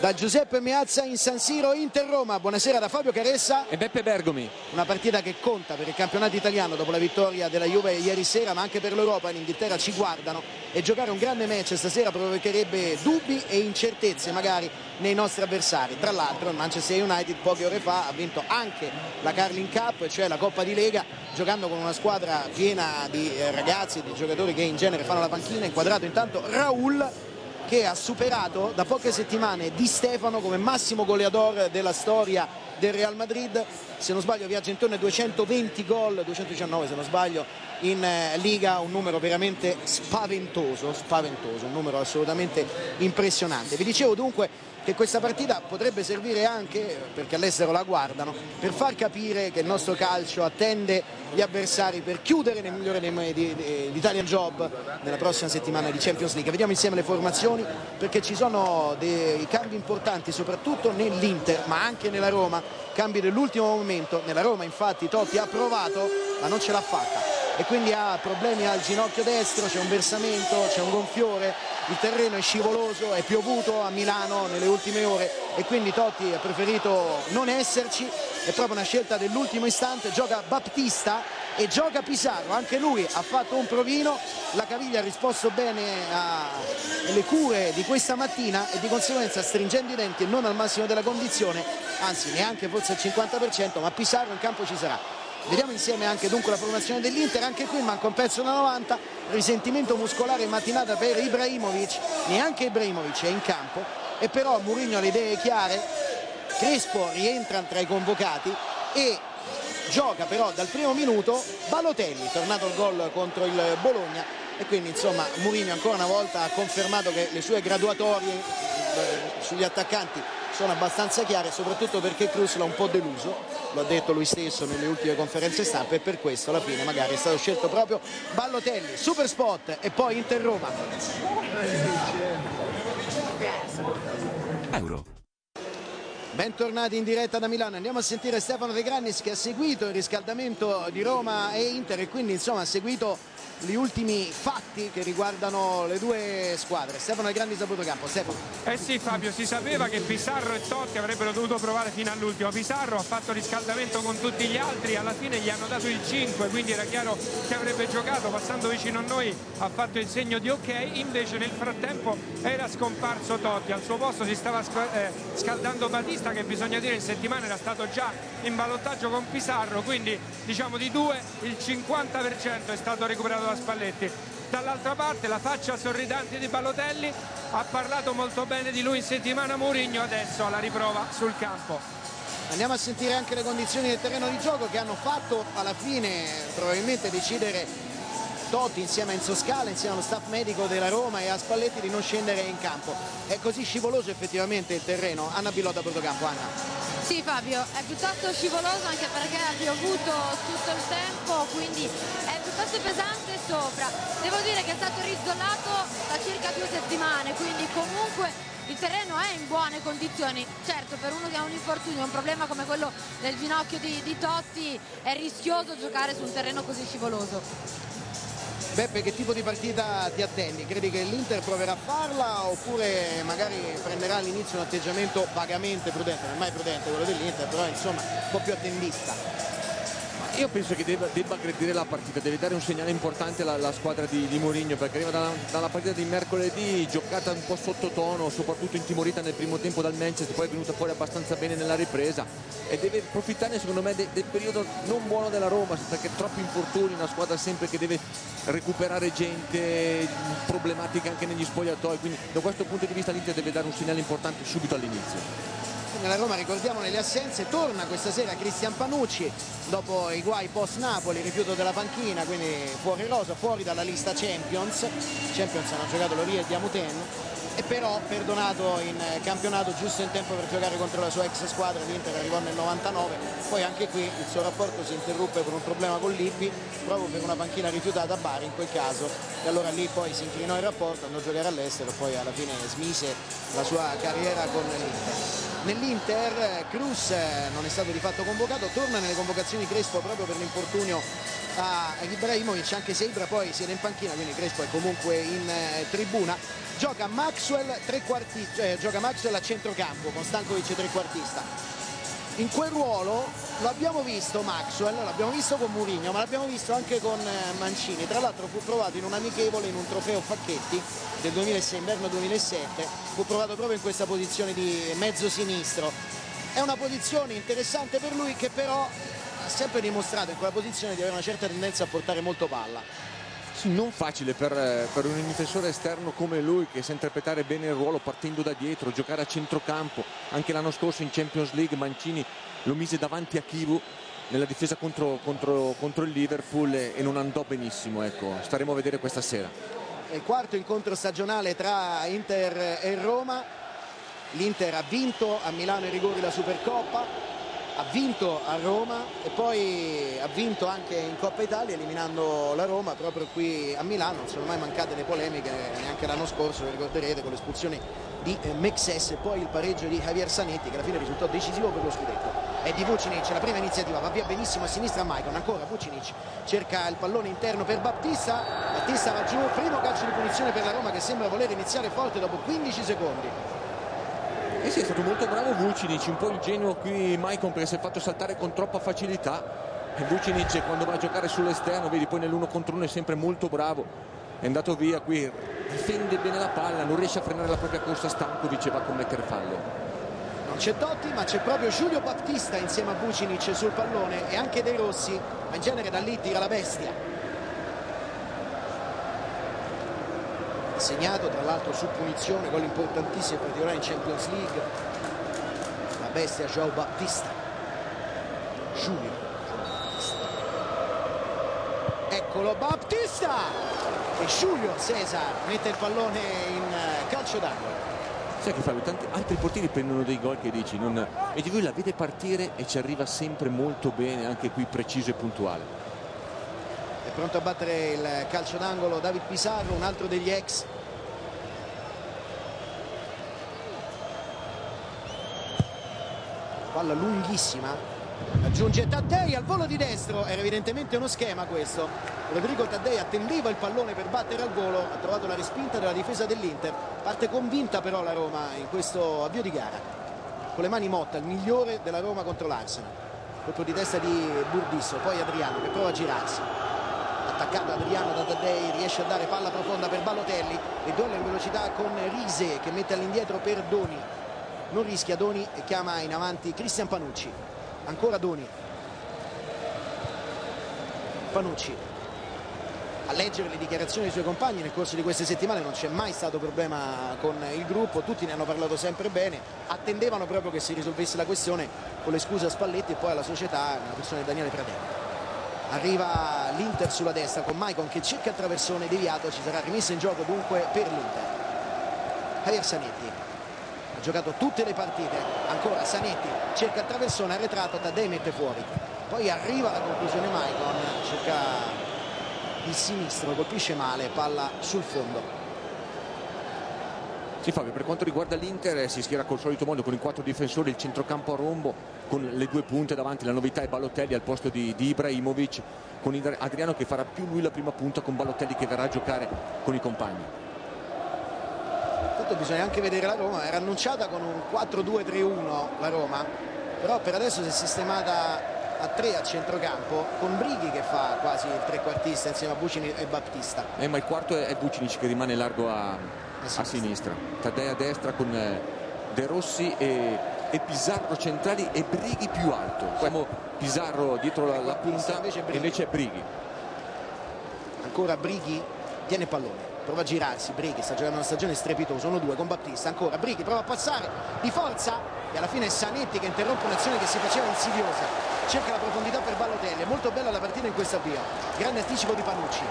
Da Giuseppe Meazza in San Siro, Inter-Roma. Buonasera da Fabio Caressa e Beppe Bergomi. Una partita che conta per il campionato italiano dopo la vittoria della Juve ieri sera, ma anche per l'Europa. In Inghilterra ci guardano e giocare un grande match stasera provocherebbe dubbi e incertezze magari nei nostri avversari. Tra l'altro il Manchester United poche ore fa ha vinto anche la Carling Cup, cioè la Coppa di Lega, giocando con una squadra piena di ragazzi e di giocatori che in genere fanno la panchina. Inquadrato intanto Raul, che ha superato da poche settimane Di Stefano come massimo goleador della storia del Real Madrid. Se non sbaglio viaggia intorno ai 220 gol, 219 se non sbaglio, in Liga, un numero veramente spaventoso, un numero assolutamente impressionante. Vi dicevo dunque che questa partita potrebbe servire anche, perché all'estero la guardano, per far capire che il nostro calcio attende gli avversari per chiudere nel migliore dei modi l'Italian Job nella prossima settimana di Champions League. Vediamo insieme le formazioni, perché ci sono dei cambi importanti soprattutto nell'Inter ma anche nella Roma, cambi dell'ultimo momento. Nella Roma infatti Totti ha provato ma non ce l'ha fatta e quindi ha problemi al ginocchio destro, c'è un versamento, c'è un gonfiore, il terreno è scivoloso, è piovuto a Milano nelle ultime ore e quindi Totti ha preferito non esserci. È proprio una scelta dell'ultimo istante. Gioca Baptista e gioca Pizarro, anche lui ha fatto un provino. La caviglia ha risposto bene alle cure di questa mattina e di conseguenza, stringendo i denti e non al massimo della condizione, anzi neanche forse al 50%, ma Pizarro in campo ci sarà. Vediamo insieme anche dunque la formazione dell'Inter. Anche qui manca un pezzo da 90, risentimento muscolare in mattinata per Ibrahimovic, neanche Ibrahimovic è in campo e però Mourinho ha le idee chiare. Crespo rientra tra i convocati e gioca però dal primo minuto Balotelli, tornato il gol contro il Bologna, e quindi insomma Mourinho ancora una volta ha confermato che le sue graduatorie sugli attaccanti sono abbastanza chiare, soprattutto perché Kroos l'ha un po' deluso, lo ha detto lui stesso nelle ultime conferenze stampa, e per questo alla fine magari è stato scelto proprio Balotelli. Super spot e poi Inter-Roma. Euro. Bentornati in diretta da Milano, andiamo a sentire Stefano De Grannis, che ha seguito il riscaldamento di Roma e Inter e quindi insomma ha seguito gli ultimi fatti che riguardano le due squadre. Stefano De Grannis da Fotocampo. Stefano. Sì Fabio, si sapeva che Pizarro e Totti avrebbero dovuto provare fino all'ultimo. Pizarro ha fatto riscaldamento con tutti gli altri, alla fine gli hanno dato il 5, quindi era chiaro che avrebbe giocato. Passando vicino a noi ha fatto il segno di ok, invece nel frattempo era scomparso Totti. Al suo posto si stava scaldando Batista, che bisogna dire in settimana era stato già in ballottaggio con Pizarro, quindi diciamo di due il 50% è stato recuperato da Spalletti. Dall'altra parte la faccia sorridente di Balotelli, ha parlato molto bene di lui in settimana Mourinho, adesso alla riprova sul campo. Andiamo a sentire anche le condizioni del terreno di gioco che hanno fatto alla fine probabilmente decidere Totti insieme a Enzo Scala, insieme allo staff medico della Roma e a Spalletti, di non scendere in campo. È così scivoloso effettivamente il terreno? Anna Billot da Fotocampo. Anna. Sì Fabio, è piuttosto scivoloso anche perché ha piovuto tutto il tempo, quindi è piuttosto pesante sopra. Devo dire che è stato risdolato da circa 2 settimane, quindi comunque il terreno è in buone condizioni. Certo, per uno che ha un infortunio, un problema come quello del ginocchio di Totti, è rischioso giocare su un terreno così scivoloso. Beppe, che tipo di partita ti attendi? Credi che l'Inter proverà a farla oppure magari prenderà all'inizio un atteggiamento vagamente prudente? Non è mai prudente quello dell'Inter, però insomma un po' più attendista. Io penso che debba aggredire la partita, deve dare un segnale importante alla squadra di Mourinho, perché arriva dalla partita di mercoledì giocata un po' sottotono, soprattutto intimorita nel primo tempo dal Manchester, poi è venuta fuori abbastanza bene nella ripresa e deve approfittare secondo me del periodo non buono della Roma, perché troppi infortuni, una squadra sempre che deve recuperare gente, problematiche anche negli spogliatoi, quindi da questo punto di vista l'Inter deve dare un segnale importante subito all'inizio. Nella Roma, ricordiamo, nelle assenze torna questa sera Cristian Panucci dopo i guai post Napoli, rifiuto della panchina, quindi fuori rosa, fuori dalla lista Champions hanno giocato Loria e Diamuten, e però perdonato in campionato giusto in tempo per giocare contro la sua ex squadra. L'Inter arrivò nel 99, poi anche qui il suo rapporto si interruppe per un problema con Lippi, proprio per una panchina rifiutata a Bari in quel caso, e allora lì poi si inclinò il rapporto, andò a giocare all'estero e poi alla fine smise la sua carriera con l'Inter. Nell'Inter Kroos non è stato di fatto convocato, torna nelle convocazioni Crespo proprio per l'infortunio a Ibrahimovic, anche se Ibra poi siede in panchina, quindi Crespo è comunque in tribuna. Gioca Maxwell gioca Maxwell a centrocampo con Stankovic trequartista. In quel ruolo lo abbiamo visto Maxwell, l'abbiamo visto con Mourinho, ma l'abbiamo visto anche con Mancini. Tra l'altro fu provato in un amichevole, in un trofeo Facchetti del 2006, inverno 2007, fu provato proprio in questa posizione di mezzo sinistro. È una posizione interessante per lui, che però ha sempre dimostrato in quella posizione di avere una certa tendenza a portare molto palla. Sì, non facile per un difensore esterno come lui, che sa interpretare bene il ruolo partendo da dietro, giocare a centrocampo. Anche l'anno scorso in Champions League Mancini lo mise davanti a Chivu nella difesa contro il Liverpool e non andò benissimo. Ecco, staremo a vedere questa sera. È il quarto incontro stagionale tra Inter e Roma. L'Inter ha vinto a Milano ai rigori la Supercoppa, ha vinto a Roma e poi ha vinto anche in Coppa Italia eliminando la Roma proprio qui a Milano. Non sono mai mancate le polemiche, neanche l'anno scorso, lo ricorderete, con l'espulsione di Mexes e poi il pareggio di Javier Zanetti, che alla fine risultò decisivo per lo scudetto. E di Vucinic, la prima iniziativa, va via benissimo a sinistra Maicon, ancora Vucinic cerca il pallone interno per Battista va giù, primo calcio di punizione per la Roma, che sembra voler iniziare forte dopo 15 secondi. E sì, è stato molto bravo Vucinic, un po' ingenuo qui Maicon, perché si è fatto saltare con troppa facilità. E Vucinic quando va a giocare sull'esterno, vedi, poi nell'1 contro 1 è sempre molto bravo, è andato via qui, difende bene la palla, non riesce a frenare la propria corsa Stankovic e va a commettere fallo. Non c'è Totti, ma c'è proprio Giulio Battista insieme a Vucinic sul pallone, e anche De Rossi, ma in genere da lì tira la bestia. Segnato tra l'altro su punizione, gol importantissimo in particolare in Champions League. La bestia João Battista, Giulio Battista. Eccolo Battista, e Giulio Cesar mette il pallone in calcio d'angolo. Sai che Fabio, tanti altri portieri prendono dei gol che dici e di lui la vede partire e ci arriva sempre molto bene, anche qui preciso e puntuale. È pronto a battere il calcio d'angolo David Pizarro, un altro degli ex. Palla lunghissima, aggiunge Taddei al volo di destro, era evidentemente uno schema questo. Rodrigo Taddei attendeva il pallone per battere al volo, ha trovato la respinta della difesa dell'Inter. Parte convinta però la Roma in questo avvio di gara. Con le mani Motta, il migliore della Roma contro l'Arsenal. Colpo di testa di Burdisso, poi Adriano che prova a girarsi. Attaccato Adriano da Taddei, riesce a dare palla profonda per Balotelli e duello in velocità con Rise, che mette all'indietro per Doni. Non rischia Doni e chiama in avanti Cristian Panucci. Ancora Doni. Panucci a leggere le dichiarazioni dei suoi compagni. Nel corso di queste settimane non c'è mai stato problema con il gruppo, tutti ne hanno parlato sempre bene, attendevano proprio che si risolvesse la questione con le scuse a Spalletti e poi alla società, nella persona di Daniele Pradella. Arriva l'Inter sulla destra con Maicon che cerca il traversone deviato, ci sarà rimessa in gioco dunque per l'Inter. Javier Zanetti ha giocato tutte le partite, ancora Zanetti cerca il traversone arretrato, Taddei mette fuori, poi arriva la conclusione Maicon, cerca il sinistro, colpisce male, palla sul fondo. Sì Fabio, per quanto riguarda l'Inter si schiera col solito modo con i 4 difensori, il centrocampo a rombo con le 2 punte davanti. La novità è Balotelli al posto di Ibrahimovic, con Adriano che farà più lui la prima punta, con Balotelli che verrà a giocare con i compagni. Tanto bisogna anche vedere la Roma, era annunciata con un 4-2-3-1 la Roma, però per adesso si è sistemata a 3 a centrocampo, con Brighi che fa quasi il trequartista insieme a Vucinic e Battista. Ma il quarto è Vucinic che rimane largo a sinistra. Taddei a destra con De Rossi e Pizarro centrali e Brighi più alto. Poi Pizarro dietro la punta e invece è Brighi. Ancora Brighi tiene pallone, prova a girarsi, Brighi sta giocando una stagione strepitosa, 1-2 con Battista, ancora Brighi prova a passare di forza e alla fine è Zanetti che interrompe un'azione che si faceva insidiosa, cerca la profondità per Balotelli. È molto bella la partita in questo avvio, grande anticipo di Panucci,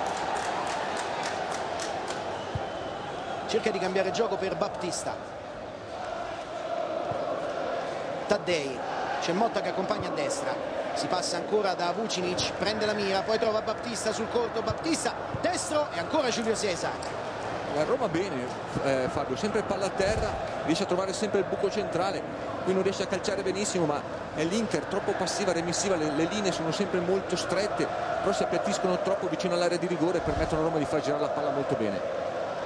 cerca di cambiare gioco per Battista. Taddei, c'è Motta che accompagna a destra, si passa ancora da Vucinic, prende la mira, poi trova Battista sul corto, Battista destro e ancora Giulio Cesar. La Roma bene, Fabio, sempre palla a terra, riesce a trovare sempre il buco centrale, qui non riesce a calciare benissimo, ma è l'Inter troppo passiva, remissiva, le linee sono sempre molto strette, però si appiattiscono troppo vicino all'area di rigore e permettono a Roma di far girare la palla molto bene.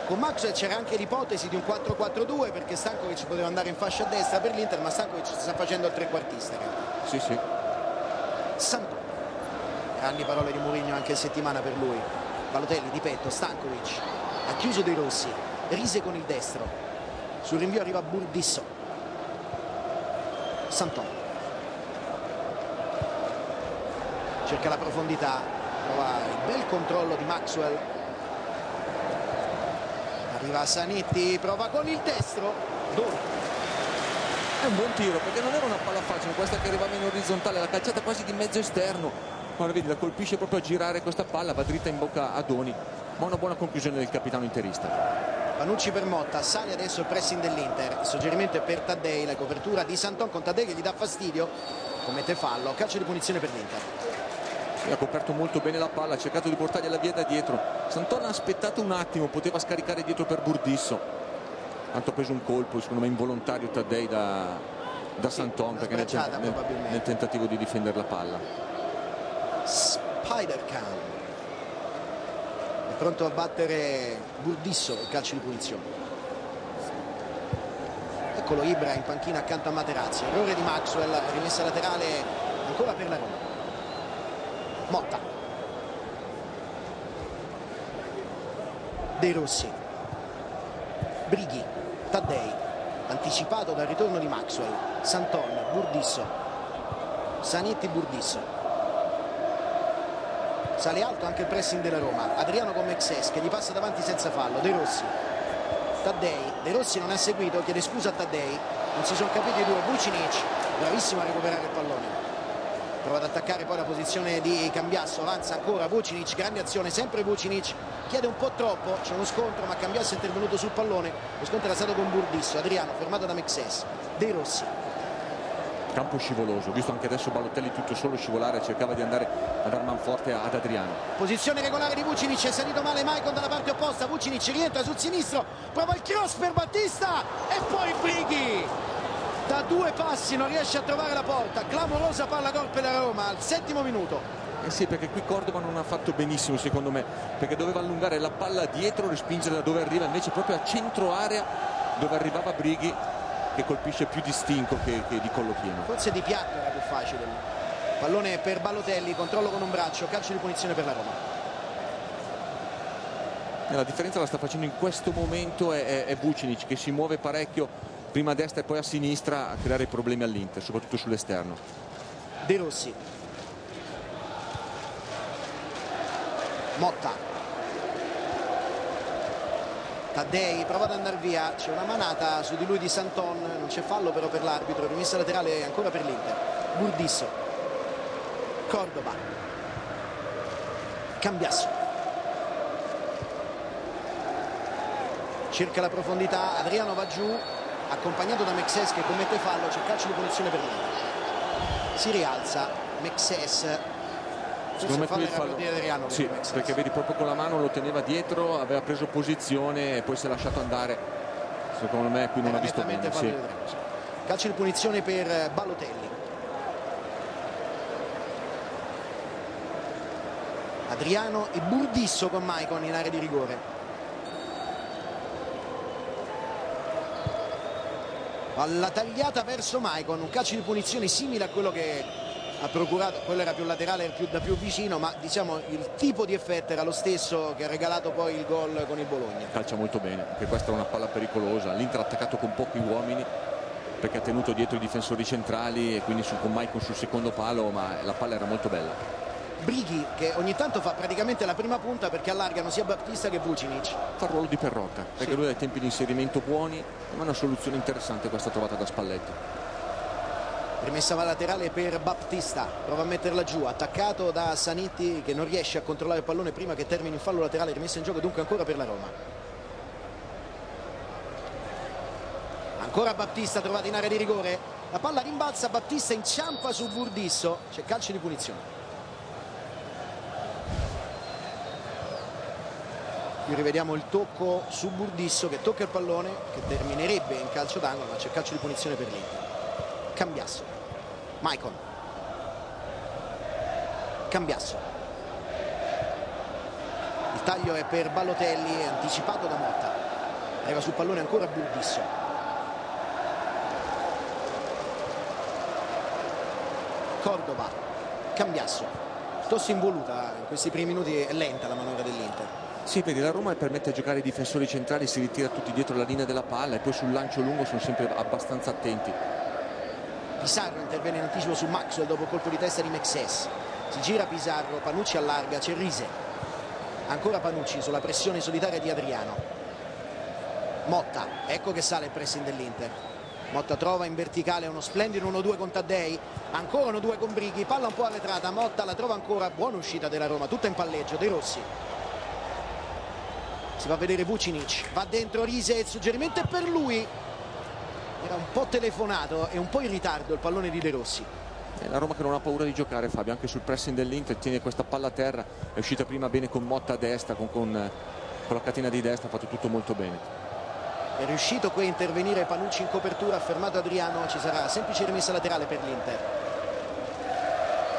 Con Maxwell c'era anche l'ipotesi di un 4-4-2 perché Stankovic poteva andare in fascia a destra per l'Inter, ma Stankovic sta facendo il trequartista in realtà. Sì, sì. Santon, grandi parole di Mourinho anche settimana per lui. Balotelli di petto, Stankovic ha chiuso De Rossi, Rise con il destro, sul rinvio arriva Burdisso. Santon cerca la profondità, trova il bel controllo di Maxwell, arriva Zanetti, prova con il destro, È un buon tiro perché non era una palla facile questa che arrivava in orizzontale, la calciata quasi di mezzo esterno, ma vedi, la colpisce proprio a girare questa palla, va dritta in bocca a Doni, ma una buona conclusione del capitano interista. Panucci per Motta, sale adesso il pressing dell'Inter, il suggerimento è per Taddei, la copertura di Santon con Taddei che gli dà fastidio, commette fallo, calcio di punizione per l'Inter. Ha coperto molto bene la palla, ha cercato di portargliela via da dietro, Santon ha aspettato un attimo, poteva scaricare dietro per Burdisso, tanto ha preso un colpo secondo me involontario Taddei da Santon perché nel tentativo di difendere la palla. Spider-Can è pronto a battere Burdisso, il calcio di punizione. Eccolo Ibra in panchina accanto a Materazzi, errore di Maxwell, rimessa laterale ancora per la Roma. Motta, De Rossi, Brighi, Taddei, anticipato dal ritorno di Maxwell, Santon, Burdisso, Zanetti, Burdisso. Sale alto anche il pressing della Roma, Adriano con Mexes che gli passa davanti senza fallo, De Rossi, Taddei, De Rossi non ha seguito, chiede scusa a Taddei, non si sono capiti i due, Vucinic, bravissimo a recuperare il pallone, prova ad attaccare poi la posizione di Cambiasso, avanza ancora Vucinic, grande azione, sempre Vucinic, chiede un po' troppo, c'è uno scontro ma Cambiasso è intervenuto sul pallone, lo scontro era stato con Burdisso, Adriano fermato da Mexes, De Rossi. Campo scivoloso, visto anche adesso Balotelli tutto solo scivolare, cercava di andare a dar manforte ad Adriano. Posizione regolare di Vucinic, è salito male Maicon dalla parte opposta, Vucinic rientra sul sinistro, prova il cross per Battista e poi Brighi da due passi non riesce a trovare la porta, clamorosa palla gol per la Roma al 7° minuto. Sì, perché qui Cordova non ha fatto benissimo secondo me, perché doveva allungare la palla dietro, respingere da dove arriva, invece proprio a centro area dove arrivava Brighi che colpisce più di stinco che di collo pieno. Forse di piatto era più facile. Pallone per Balotelli, controllo con un braccio, calcio di punizione per la Roma. E la differenza la sta facendo in questo momento è Vucinic che si muove parecchio prima a destra e poi a sinistra a creare problemi all'Inter, soprattutto sull'esterno. De Rossi, Motta, Taddei prova ad andare via, c'è una manata su di lui di Santon, non c'è fallo però per l'arbitro, rimessa laterale ancora per l'Inter. Burdisso, Cordova, Cambiasso, cerca la profondità, Adriano va giù accompagnato da Mexes che commette fallo, c'è calcio di punizione per l'Inter. Si rialza Mexes, secondo me qui il fallo di Adriano, sì, perché vedi proprio con la mano lo teneva dietro, aveva preso posizione e poi si è lasciato andare, secondo me qui non ha visto bene. Sì. Calcio di punizione per Balotelli. Adriano e Burdisso con Maicon in area di rigore. Alla tagliata verso Maicon, un calcio di punizione simile a quello che ha procurato, quello era più laterale, da più vicino, ma diciamo il tipo di effetto era lo stesso che ha regalato poi il gol con il Bologna. Calcia molto bene, perché questa è una palla pericolosa, l'Inter ha attaccato con pochi uomini perché ha tenuto dietro i difensori centrali e quindi con Maicon sul secondo palo, ma la palla era molto bella. Brighi che ogni tanto fa praticamente la prima punta perché allargano sia Battista che Vucinic. Fa il ruolo di Perrotta, perché sì, lui ha i tempi di inserimento buoni, ma è una soluzione interessante questa trovata da Spalletti. Rimessa laterale per Battista, prova a metterla giù, attaccato da Zanetti che non riesce a controllare il pallone prima che termini in fallo laterale, rimessa in gioco dunque ancora per la Roma. Ancora Battista trovato in area di rigore, la palla rimbalza, Battista inciampa su Burdisso, c'è calcio di punizione. Qui rivediamo il tocco su Burdisso che tocca il pallone, che terminerebbe in calcio d'angolo, ma c'è calcio di punizione per l'Inter. Cambiasso, Maicon, Cambiasso, il taglio è per Balotelli, è anticipato da Motta, arriva sul pallone ancora Burdisso, Cordoba, Cambiasso, piuttosto involuta in questi primi minuti, è lenta la manovra dell'Inter. Sì, vedi, la Roma permette a giocare i difensori centrali, si ritira tutti dietro la linea della palla e poi sul lancio lungo sono sempre abbastanza attenti. Pizarro interviene in anticipo su Maxwell dopo il colpo di testa di Mexes, si gira Pizarro, Panucci allarga, c'è Rise, ancora Panucci sulla pressione solitaria di Adriano, Motta, ecco che sale il pressing dell'Inter, Motta trova in verticale uno splendido 1-2 con Taddei, ancora 1-2 con Brighi, palla un po' arretrata, Motta la trova ancora, buona uscita della Roma, tutta in palleggio, De Rossi, si va a vedere Vucinic, va dentro Rise, il suggerimento è per lui, era un po' telefonato e un po' in ritardo il pallone di De Rossi. La Roma che non ha paura di giocare, Fabio, anche sul pressing dell'Inter, tiene questa palla a terra, è uscita prima bene con Motta a destra, con la catena di destra, ha fatto tutto molto bene. È riuscito qui a intervenire Panucci in copertura, ha fermato Adriano, ci sarà semplice rimessa laterale per l'Inter.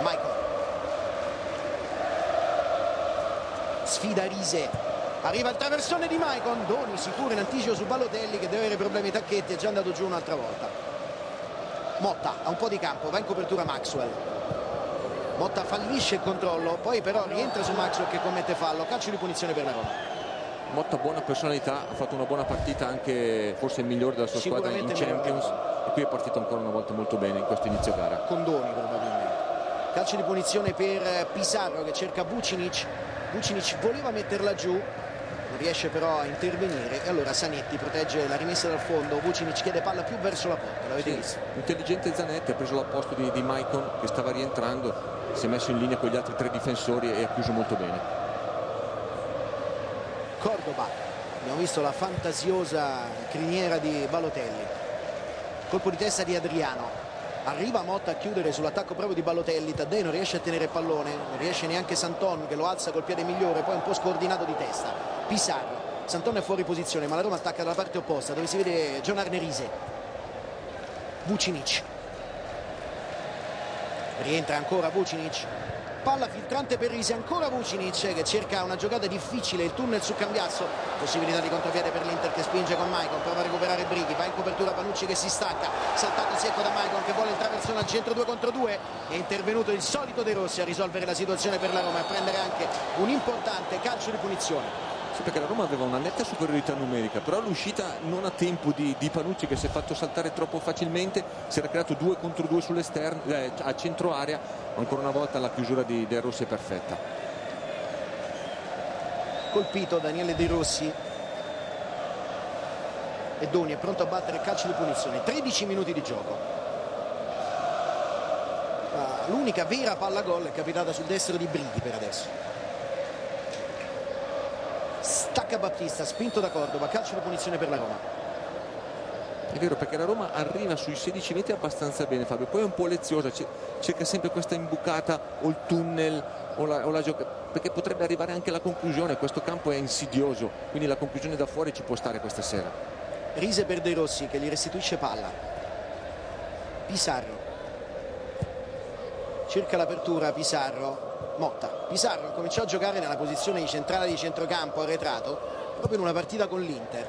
Maicon sfida Rise, arriva il traversone di Maicon, Doni sicuro in anticipo su Balotelli che deve avere problemi ai tacchetti, è già andato giù un'altra volta. Motta ha un po' di campo, va in copertura Maxwell, Motta fallisce il controllo, poi però rientra su Maxwell che commette fallo, calcio di punizione per la Roma. Motta buona personalità, ha fatto una buona partita, anche forse il migliore della sua squadra in Champions, e qui è partito ancora una volta molto bene in questo inizio gara. Con Doni probabilmente. Calcio di punizione per Pizarro che cerca Vucinic, Vucinic voleva metterla giù, non riesce però a intervenire e allora Zanetti protegge la rimessa dal fondo, Vucinic chiede palla più verso la porta, l'avete visto? Intelligente Zanetti, ha preso l'apposto di Maicon che stava rientrando, si è messo in linea con gli altri tre difensori e ha chiuso molto bene. Cordoba, abbiamo visto la fantasiosa criniera di Balotelli, colpo di testa di Adriano, arriva Motta a chiudere sull'attacco proprio di Balotelli, Taddei non riesce a tenere il pallone, non riesce neanche Santon che lo alza col piede migliore, poi un po' scordinato di testa, Pizarro, Santon è fuori posizione ma la Roma attacca dalla parte opposta dove si vede John Arne Rise, Vucinic, rientra ancora Vucinic, palla filtrante per Rise, ancora Vucinic che cerca una giocata difficile, il tunnel su Cambiasso, possibilità di contropiede per l'Inter che spinge con Maicon, prova a recuperare Brighi, va in copertura Panucci che si stacca, saltato secco da Maicon che vuole il traversone al centro 2 contro 2, è intervenuto il solito De Rossi a risolvere la situazione per la Roma e a prendere anche un importante calcio di punizione. Sì, perché la Roma aveva una netta superiorità numerica, però l'uscita non a tempo di Panucci che si è fatto saltare troppo facilmente, si era creato 2 contro 2 sull'esterno, a centro area, ancora una volta la chiusura di De Rossi è perfetta. Colpito Daniele De Rossi e Doni è pronto a battere il calcio di punizione, 13 minuti di gioco. L'unica vera palla gol è capitata sul destro di Brighi per adesso. Stacca Battista, spinto da Cordoba, calcio di punizione per la Roma. È vero, perché la Roma arriva sui 16 metri abbastanza bene, Fabio, poi è un po' leziosa, cerca sempre questa imbucata o il tunnel o la giocata, perché potrebbe arrivare anche alla conclusione, questo campo è insidioso, quindi la conclusione da fuori ci può stare questa sera. Rise per De Rossi che gli restituisce palla, Pizarro cerca l'apertura, Pizarro, Motta, Pizarro cominciò a giocare nella posizione di centrale di centrocampo arretrato proprio in una partita con l'Inter,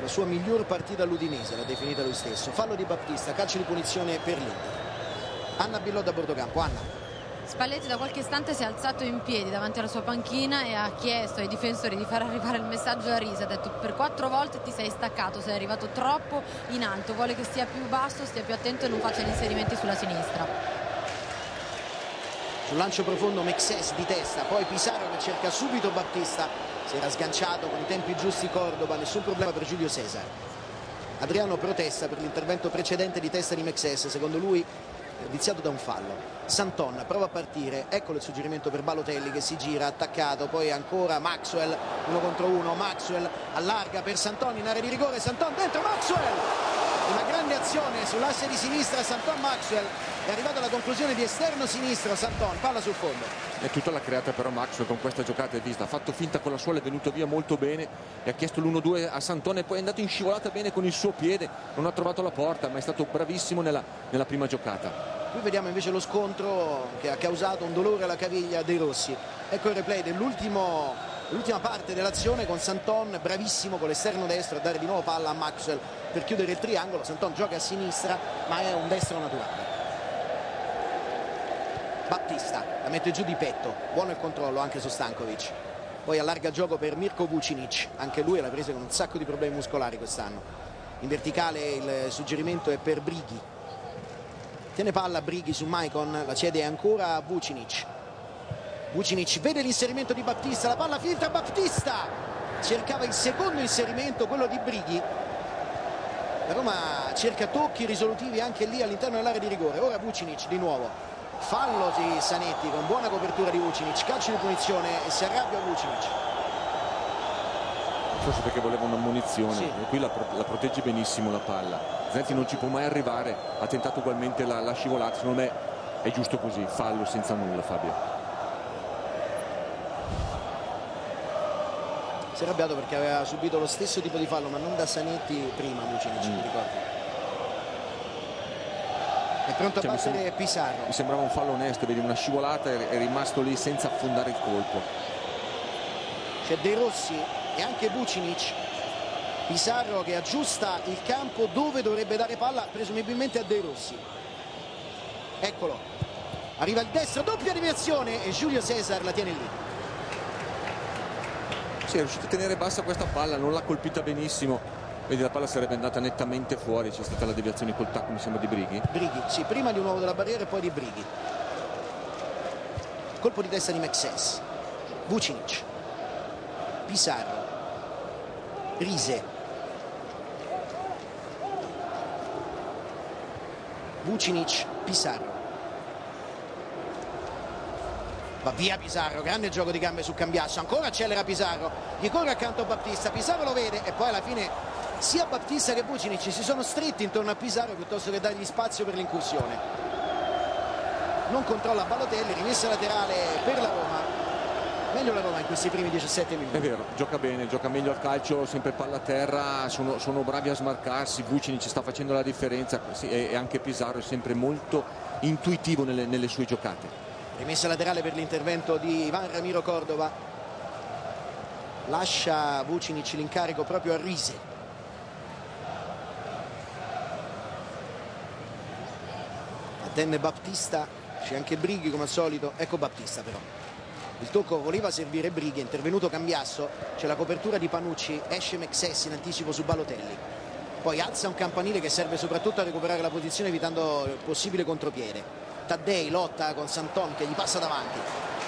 la sua miglior partita all'Udinese l'ha definita lui stesso. Fallo di Battista, calcio di punizione per l'Inter. Anna Billò da bortocampo. Anna. Spalletti da qualche istante si è alzato in piedi davanti alla sua panchina e ha chiesto ai difensori di far arrivare il messaggio a Rise, ha detto per 4 volte ti sei staccato, sei arrivato troppo in alto, vuole che stia più basso, stia più attento e non faccia gli inserimenti sulla sinistra. Sul lancio profondo Mexes di testa, poi Pizarro che cerca subito Battista, si era sganciato con i tempi giusti Cordoba, nessun problema per Giulio Cesar. Adriano protesta per l'intervento precedente di testa di Mexes, secondo lui viziato da un fallo. Santon prova a partire, eccolo il suggerimento per Balotelli che si gira attaccato, poi ancora Maxwell 1 contro 1, Maxwell allarga per Santon in area di rigore, Santon dentro, Maxwell, una grande azione attenzione sull'asse di sinistra Santon Maxwell, è arrivato alla conclusione di esterno sinistro Santon, palla sul fondo. E tutta l'ha creata però Maxwell con questa giocata, hai visto, ha fatto finta con la suola, è venuto via molto bene e ha chiesto l'1-2 a Santon e poi è andato in scivolata bene con il suo piede, non ha trovato la porta ma è stato bravissimo nella prima giocata. Qui vediamo invece lo scontro che ha causato un dolore alla caviglia dei rossi. Ecco il replay dell'ultima parte dell'azione con Santon bravissimo con l'esterno destro a dare di nuovo palla a Maxwell per chiudere il triangolo. Santon gioca a sinistra ma è un destro naturale. Baptista la mette giù di petto, buono il controllo anche su Stankovic, poi allarga gioco per Mirko Vucinic, anche lui l'ha presa con un sacco di problemi muscolari quest'anno. In verticale il suggerimento è per Brighi, tiene palla Brighi su Maicon, la cede ancora a Vucinic. Vucinic vede l'inserimento di Baptista, la palla filtra, Baptista cercava il secondo inserimento, quello di Brighi. La Roma cerca tocchi risolutivi anche lì all'interno dell'area di rigore. Ora Vucinic di nuovo, fallo di Zanetti con buona copertura di Vucinic, calcio di punizione e si arrabbia Vucinic. Forse perché voleva una munizione, sì. E qui la protegge benissimo la palla. Zanetti non ci può mai arrivare, ha tentato ugualmente la scivolata, secondo me è giusto così, fallo senza nulla. Fabio si è arrabbiato perché aveva subito lo stesso tipo di fallo ma non da Zanetti prima. Vucinic, mi ricordo. È pronto a battere Pizarro. Mi sembrava un fallo onesto, vedi una scivolata, è rimasto lì senza affondare il colpo. C'è De Rossi e anche Vucinic. Pizarro che aggiusta il campo dove dovrebbe dare palla presumibilmente a De Rossi. Eccolo, arriva il destro, doppia deviazione e Giulio Cesar la tiene lì. Sì, è riuscito a tenere bassa questa palla, non l'ha colpita benissimo. Vedi, la palla sarebbe andata nettamente fuori, c'è stata la deviazione col tacco, mi sembra, di Brighi. Brighi, sì, prima di un uomo della barriera e poi di Brighi. Colpo di testa di Mexes. Vucinic, Pizarro, Rise, Vucinic, Pizarro. Va via Pizarro, grande gioco di gambe su Cambiasso, ancora accelera Pizarro, gli corre accanto a Baptista, Pizarro lo vede e poi alla fine sia Baptista che Vucinic si sono stretti intorno a Pizarro piuttosto che dargli spazio per l'incursione. Non controlla Balotelli, rimessa laterale per la Roma. Meglio la Roma in questi primi 17 minuti. È vero, gioca bene, gioca meglio al calcio, sempre palla a terra, sono bravi a smarcarsi, Vucinic sta facendo la differenza e anche Pizarro è sempre molto intuitivo nelle sue giocate. Rimessa laterale per l'intervento di Ivan Ramiro Cordova. Lascia Vucinic l'incarico proprio a Rise. Attende Baptista, c'è anche Brighi come al solito. Ecco Baptista però. Il tocco voleva servire Brighi, è intervenuto Cambiasso, c'è la copertura di Panucci, esce Mexes in anticipo su Balotelli. Poi alza un campanile che serve soprattutto a recuperare la posizione evitando il possibile contropiede. Taddei lotta con Santon che gli passa davanti,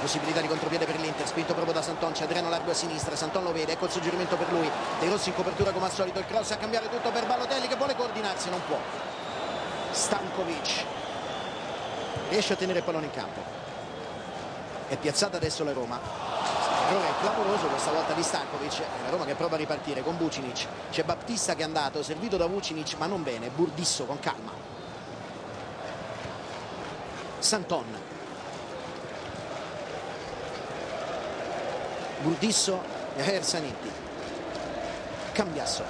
possibilità di contropiede per l'Inter, spinto proprio da Santon, c'è Adriano largo a sinistra, Santon lo vede, ecco il suggerimento per lui, De Rossi in copertura come al solito, il cross a cambiare tutto per Balotelli che vuole coordinarsi, non può. Stankovic riesce a tenere il pallone in campo, è piazzata adesso la Roma, errore clamoroso questa volta di Stankovic, la Roma che prova a ripartire con Vucinic, c'è Baptista che è andato, servito da Vucinic ma non bene, Burdisso con calma. Santon, Burdisso e Jair Zanetti, Cambiasso,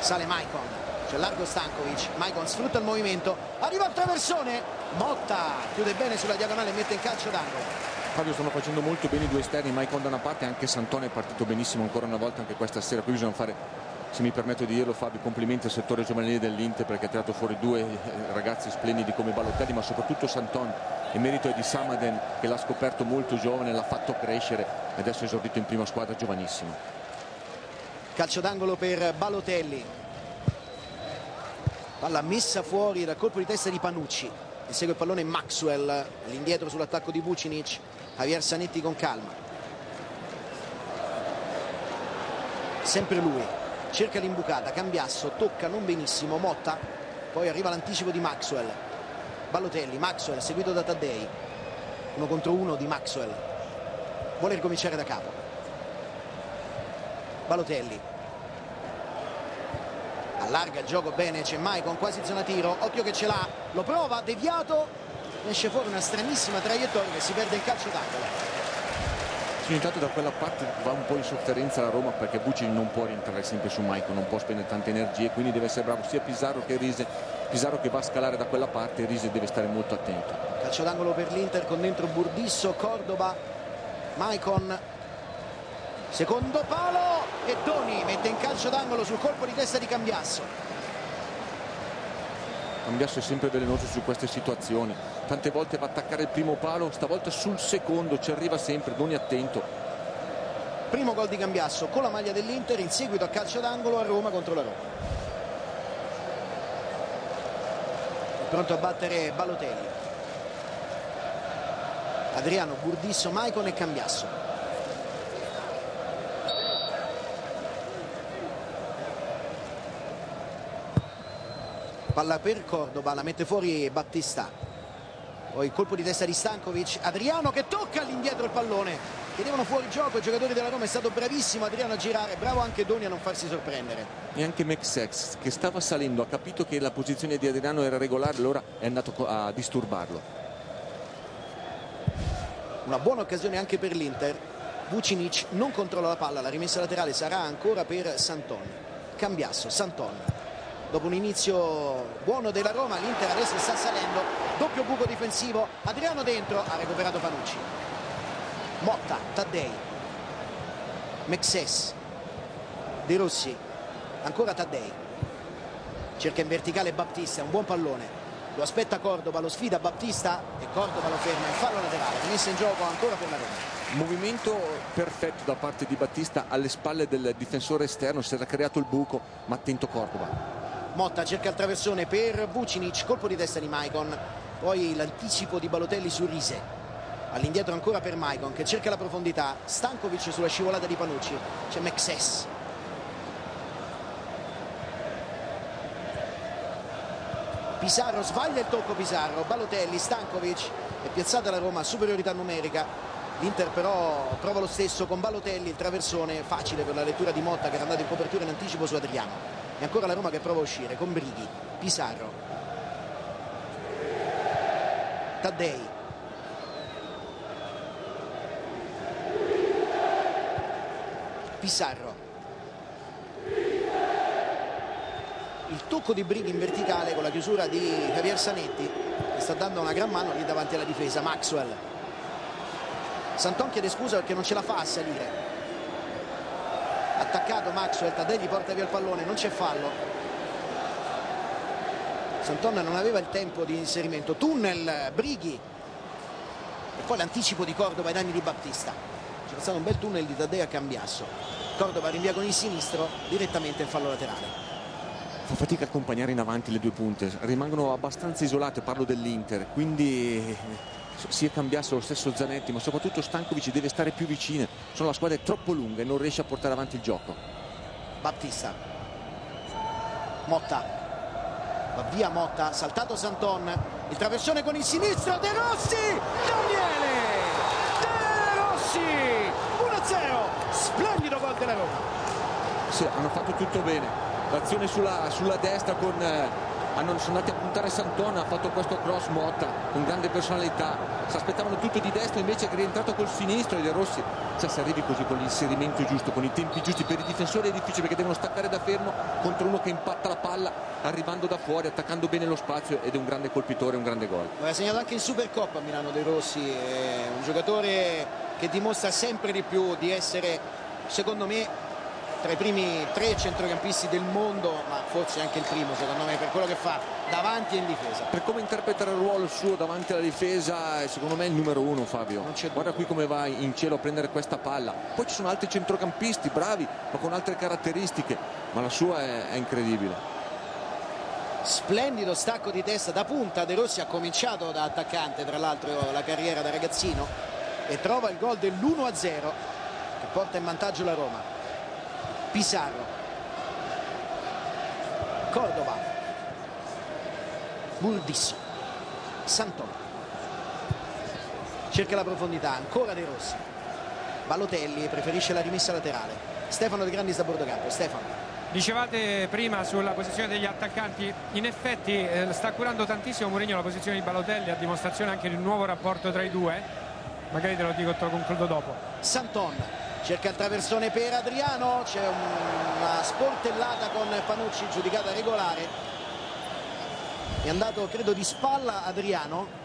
sale Maicon, c'è largo Stankovic, Maicon sfrutta il movimento, arriva il traversone, Motta chiude bene sulla diagonale e mette in calcio d'angolo. Fabio, stanno facendo molto bene i due esterni, Maicon da una parte e anche Santon è partito benissimo ancora una volta anche questa sera. Qui bisogna fare, se mi permetto di dirlo Fabio, complimenti al settore giovanile dell'Inter perché ha tirato fuori due ragazzi splendidi come Balotelli, ma soprattutto Santon, e merito è di Samaden che l'ha scoperto molto giovane, l'ha fatto crescere e adesso è esordito in prima squadra giovanissimo. Calcio d'angolo per Balotelli, palla messa fuori dal colpo di testa di Panucci e segue il pallone Maxwell all'indietro sull'attacco di Vucinic. Javier Zanetti con calma, sempre lui cerca l'imbucata, Cambiasso tocca non benissimo Motta, poi arriva l'anticipo di Maxwell, Balotelli, Maxwell seguito da Taddei, 1 contro 1 di Maxwell, vuole ricominciare da capo. Balotelli allarga il gioco bene, c'è Maicon, quasi zona tiro, occhio che ce l'ha, lo prova, deviato, esce fuori una stranissima traiettoria che si perde il calcio d'angolo. Intanto da quella parte va un po' in sofferenza la Roma, perché Vucinic non può rientrare sempre su Maicon, non può spendere tante energie, quindi deve essere bravo sia Pizarro che Rise. Pizarro che va a scalare da quella parte e Rise deve stare molto attento. Calcio d'angolo per l'Inter con dentro Burdisso, Cordoba, Maicon, secondo palo e Doni mette in calcio d'angolo sul colpo di testa di Cambiasso. Cambiasso è sempre velenoso su queste situazioni, tante volte va a attaccare il primo palo, stavolta sul secondo ci arriva sempre, Doni attento. Primo gol di Cambiasso con la maglia dell'Inter in seguito a calcio d'angolo a Roma contro la Roma. È pronto a battere Balotelli, Adriano, Burdisso, Maicon e Cambiasso. Palla per Cordoba, la mette fuori Battista, poi il colpo di testa di Stankovic, Adriano che tocca all'indietro il pallone, chiedevano fuori gioco i giocatori della Roma. È stato bravissimo Adriano a girare, bravo anche Doni a non farsi sorprendere. E anche Mexex che stava salendo, ha capito che la posizione di Adriano era regolare, allora è andato a disturbarlo. Una buona occasione anche per l'Inter, Vucinic non controlla la palla, la rimessa laterale sarà ancora per Santon. Cambiasso, Santon. Dopo un inizio buono della Roma, l'Inter adesso sta salendo, doppio buco difensivo, Adriano dentro, ha recuperato Panucci. Motta, Taddei, Mexes, De Rossi, ancora Taddei, cerca in verticale Battista, un buon pallone, lo aspetta Cordoba, lo sfida Battista e Cordoba lo ferma in fallo laterale, messa in gioco ancora per la Roma. Movimento perfetto da parte di Battista alle spalle del difensore esterno, si era creato il buco, ma attento Cordoba. Motta cerca il traversone per Vucinic, colpo di testa di Maicon, poi l'anticipo di Balotelli su Rise, all'indietro ancora per Maicon che cerca la profondità, Stankovic sulla scivolata di Panucci, c'è Mexes, Pizarro sbaglia il tocco, Pizarro, Balotelli, Stankovic, è piazzata la Roma, superiorità numerica, l'Inter però prova lo stesso con Balotelli, il traversone facile per la lettura di Motta che era andato in copertura in anticipo su Adriano. E ancora la Roma che prova a uscire con Brighi, Pizarro, Taddei, Pizarro, il tocco di Brighi in verticale con la chiusura di Javier Zanetti che sta dando una gran mano lì davanti alla difesa. Maxwell, Santon chiede scusa perché non ce la fa a salire, attaccato Maxwell, Taddei gli porta via il pallone, non c'è fallo. Santon non aveva il tempo di inserimento, tunnel Brighi e poi l'anticipo di Cordoba ai danni di Battista. C'è stato un bel tunnel di Taddei a Cambiasso, Cordoba rinvia con il sinistro direttamente in fallo laterale. Fa fatica a accompagnare in avanti le due punte, rimangono abbastanza isolate, parlo dell'Inter, quindi sia Cambiasso lo stesso Zanetti, ma soprattutto Stankovic deve stare più vicino, la squadra è troppo lunga e non riesce a portare avanti il gioco. Battista, Motta, va via Motta, saltato Santon, il traversone con il sinistro, De Rossi, Daniele De Rossi, 1-0, splendido gol della Roma. Sì, hanno fatto tutto bene, l'azione sulla destra con sono andati a puntare Santon, ha fatto questo cross Motta con grande personalità, si aspettavano tutto di destra, invece è rientrato col sinistro e De Rossi, cioè se arrivi così con l'inserimento giusto, con i tempi giusti, per i difensori è difficile perché devono staccare da fermo contro uno che impatta la palla arrivando da fuori, attaccando bene lo spazio, ed è un grande colpitore, un grande gol. Ha segnato anche in Supercoppa a Milano De Rossi, è un giocatore che dimostra sempre di più di essere, secondo me, tra i primi 3 centrocampisti del mondo, ma forse anche il primo secondo me per quello che fa davanti e in difesa. Per come interpreta il ruolo suo davanti alla difesa, secondo me è il numero 1, Fabio. Guarda qui come va in cielo a prendere questa palla. Poi ci sono altri centrocampisti bravi ma con altre caratteristiche, ma la sua è incredibile. Splendido stacco di testa da punta. De Rossi ha cominciato da attaccante, tra l'altro, la carriera da ragazzino, e trova il gol dell'1-0 che porta in vantaggio la Roma. Pizarro, Cordoba, Burdisso, Santon, cerca la profondità, ancora De Rossi, Balotelli preferisce la rimessa laterale, Stefano De Grandis da bordo campo, Stefano, Dicevate prima sulla posizione degli attaccanti, in effetti sta curando tantissimo Mourinho la posizione di Balotelli, a dimostrazione anche di un nuovo rapporto tra i due. Magari te lo dico, te lo concludo dopo. Santon cerca il traversone per Adriano, c'è una sportellata con Panucci giudicata regolare, è andato credo di spalla Adriano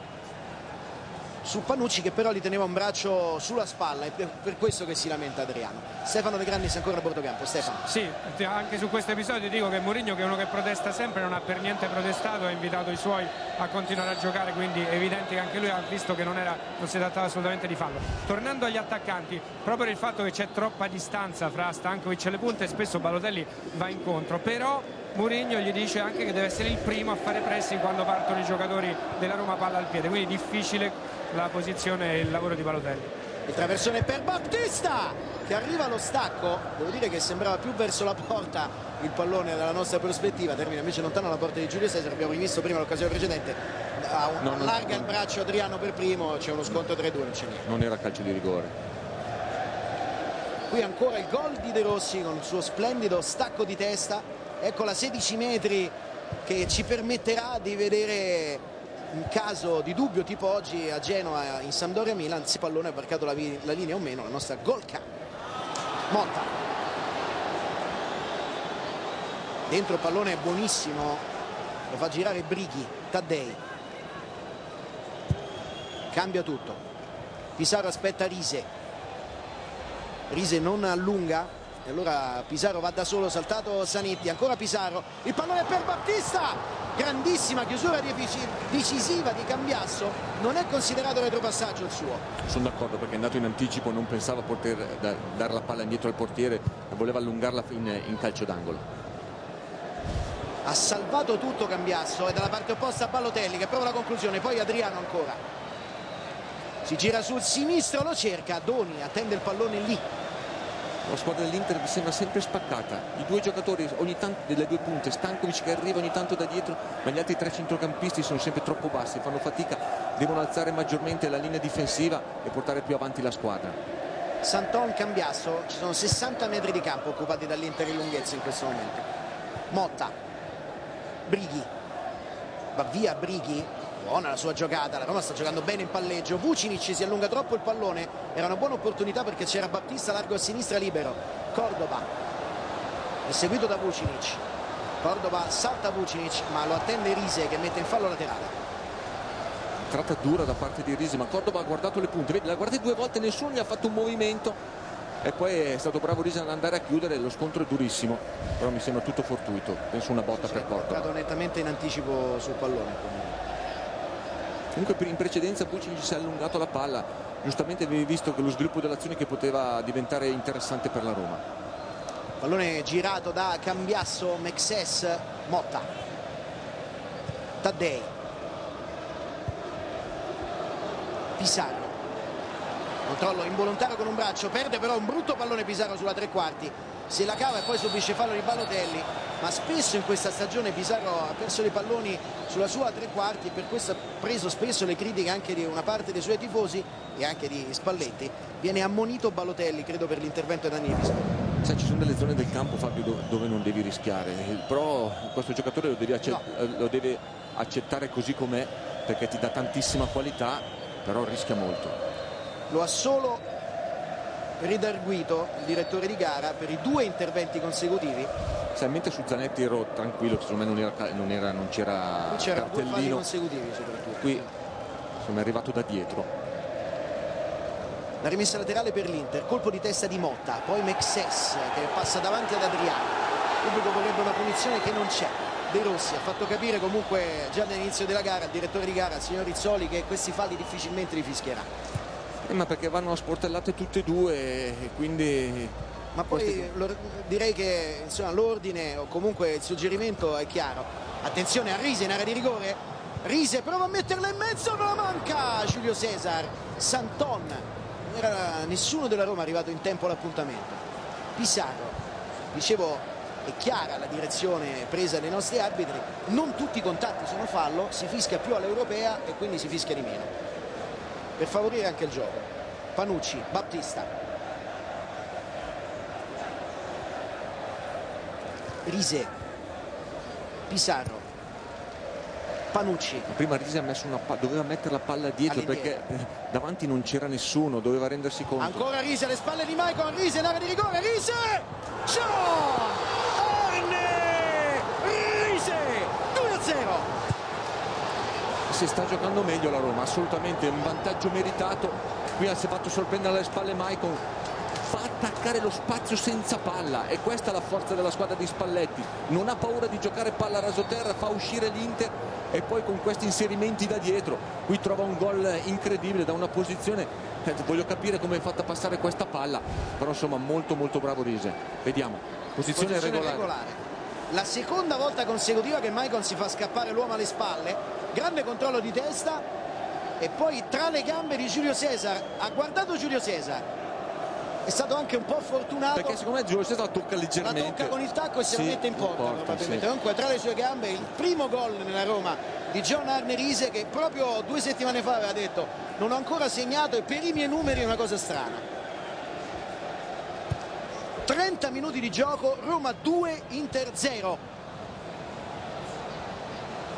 su Panucci, che però gli teneva un braccio sulla spalla, e per questo che si lamenta Adriano. Stefano De Grandis ancora a bordo campo. Stefano. Sì, anche su questo episodio dico che Mourinho, che è uno che protesta sempre, non ha per niente protestato, ha invitato i suoi a continuare a giocare, quindi è evidente che anche lui ha visto che non si trattava assolutamente di fallo. Tornando agli attaccanti, proprio il fatto che c'è troppa distanza fra Stankovic e le punte, spesso Balotelli va incontro, però Mourinho gli dice anche che deve essere il primo a fare pressing quando partono i giocatori della Roma palla al piede, quindi difficile la posizione e il lavoro di Balotelli. Il traversone per Battista, che arriva allo stacco, devo dire che sembrava più verso la porta il pallone dalla nostra prospettiva, termina invece lontano dalla porta di Giulio Cesar. Abbiamo rivisto prima l'occasione precedente, allarga il braccio Adriano per primo, c'è uno scontro 3-2, non c'è niente. Non era calcio di rigore. Qui ancora il gol di De Rossi con il suo splendido stacco di testa, eccola 16 metri che ci permetterà di vedere, in caso di dubbio tipo oggi a Genova, in Sampdoria Milan, se il pallone ha varcato la linea o meno, la nostra goal cam. Motta dentro, il pallone è buonissimo, lo fa girare Brighi. Taddei cambia tutto, Pisaro aspetta Rise non allunga e allora Pisaro va da solo, saltato Zanetti, ancora Pisaro, il pallone per Battista, grandissima chiusura decisiva di Cambiasso, non è considerato retropassaggio il suo. Sono d'accordo, perché è andato in anticipo, non pensava poter dare la palla indietro al portiere e voleva allungarla in calcio d'angolo. Ha salvato tutto Cambiasso e dalla parte opposta Balotelli che prova la conclusione, poi Adriano ancora, si gira sul sinistro, lo cerca, Doni attende il pallone lì. La squadra dell'Inter mi sembra sempre spaccata, i due giocatori ogni tanto delle due punte, Stankovic che arriva ogni tanto da dietro, ma gli altri tre centrocampisti sono sempre troppo bassi, fanno fatica, devono alzare maggiormente la linea difensiva e portare più avanti la squadra. Santon, Cambiasso, ci sono 60 metri di campo occupati dall'Inter in lunghezza in questo momento. Motta, Brighi, va via Brighi, buona la sua giocata, la Roma sta giocando bene in palleggio, Vucinic si allunga troppo il pallone, era una buona opportunità perché c'era Battista largo a sinistra libero. Cordoba è seguito da Vucinic, Cordoba salta Vucinic ma lo attende Rise che mette in fallo laterale. Tratta dura da parte di Rise, ma Cordoba ha guardato le punte, vedi, la guardi due volte, nessuno gli ha fatto un movimento e poi è stato bravo Rise ad andare a chiudere. Lo scontro è durissimo, però mi sembra tutto fortuito, penso una botta per Cordoba. È entrato nettamente in anticipo sul pallone. Comunque in precedenza Vucinic si è allungato la palla, giustamente avevi visto che lo sviluppo dell'azione che poteva diventare interessante per la Roma. Pallone girato da Cambiasso, Mexes, Motta, Taddei, Pisaro, controllo involontario con un braccio, perde però un brutto pallone Pisaro sulla tre quarti, se la cava e poi subisce fallo di Balotelli, ma spesso in questa stagione Pisaro ha perso dei palloni sulla sua tre quarti e per questo ha preso spesso le critiche anche di una parte dei suoi tifosi e anche di Spalletti. Viene ammonito Balotelli, credo, per l'intervento da Nieves. Sai, ci sono delle zone del campo, Fabio, dove non devi rischiare, però questo giocatore lo deve accettare così com'è, perché ti dà tantissima qualità, però rischia molto. Lo ha solo ridarguito il direttore di gara per i due interventi consecutivi. Sai, mentre su Zanetti ero tranquillo, secondo me non c'era cartellino consecutivi soprattutto. Qui sono arrivato da dietro. La rimessa laterale per l'Inter, colpo di testa di Motta, poi Mexes che passa davanti ad Adriano. Il pubblico vorrebbe una punizione che non c'è. De Rossi ha fatto capire comunque già dall'inizio della gara al direttore di gara, al signor Rizzoli, che questi falli difficilmente li fischierà. Ma perché vanno a sportellate tutte e due e quindi... Ma poi direi che l'ordine o comunque il suggerimento è chiaro. Attenzione a Rise in area di rigore, Rise prova a metterla in mezzo, non la manca Giulio Cesar. Santon, non era nessuno della Roma arrivato in tempo all'appuntamento. Pisaro, dicevo, è chiara la direzione presa dai nostri arbitri, non tutti i contatti sono fallo, si fischia più all'europea e quindi si fischia di meno per favorire anche il gioco. Panucci, Battista, Rise, Pizarro, Panucci. Prima Rise ha messo doveva mettere la palla dietro perché davanti non c'era nessuno, doveva rendersi conto. Ancora Rise alle spalle di Maicon, Rise in area di rigore, Rise! John Arne Rise! 2-0. Si sta giocando meglio la Roma, assolutamente, un vantaggio meritato. Qui si è fatto sorprendere alle spalle Maicon, fa attaccare lo spazio senza palla, e questa è la forza della squadra di Spalletti, non ha paura di giocare palla a rasoterra, fa uscire l'Inter e poi con questi inserimenti da dietro qui trova un gol incredibile da una posizione, voglio capire come è fatta passare questa palla, però insomma molto bravo Rise. Vediamo, posizione regolare. La seconda volta consecutiva che Maicon si fa scappare l'uomo alle spalle, grande controllo di testa e poi tra le gambe di Giulio Cesar, ha guardato Giulio Cesar, è stato anche un po' fortunato perché secondo me Giulio Cesar la tocca leggermente, la tocca con il tacco e se la mette in porta probabilmente. Sì. Comunque tra le sue gambe il primo gol nella Roma di John Arne Rise, che proprio 2 settimane fa aveva detto non ho ancora segnato e per i miei numeri è una cosa strana. 30 minuti di gioco, Roma 2, Inter 0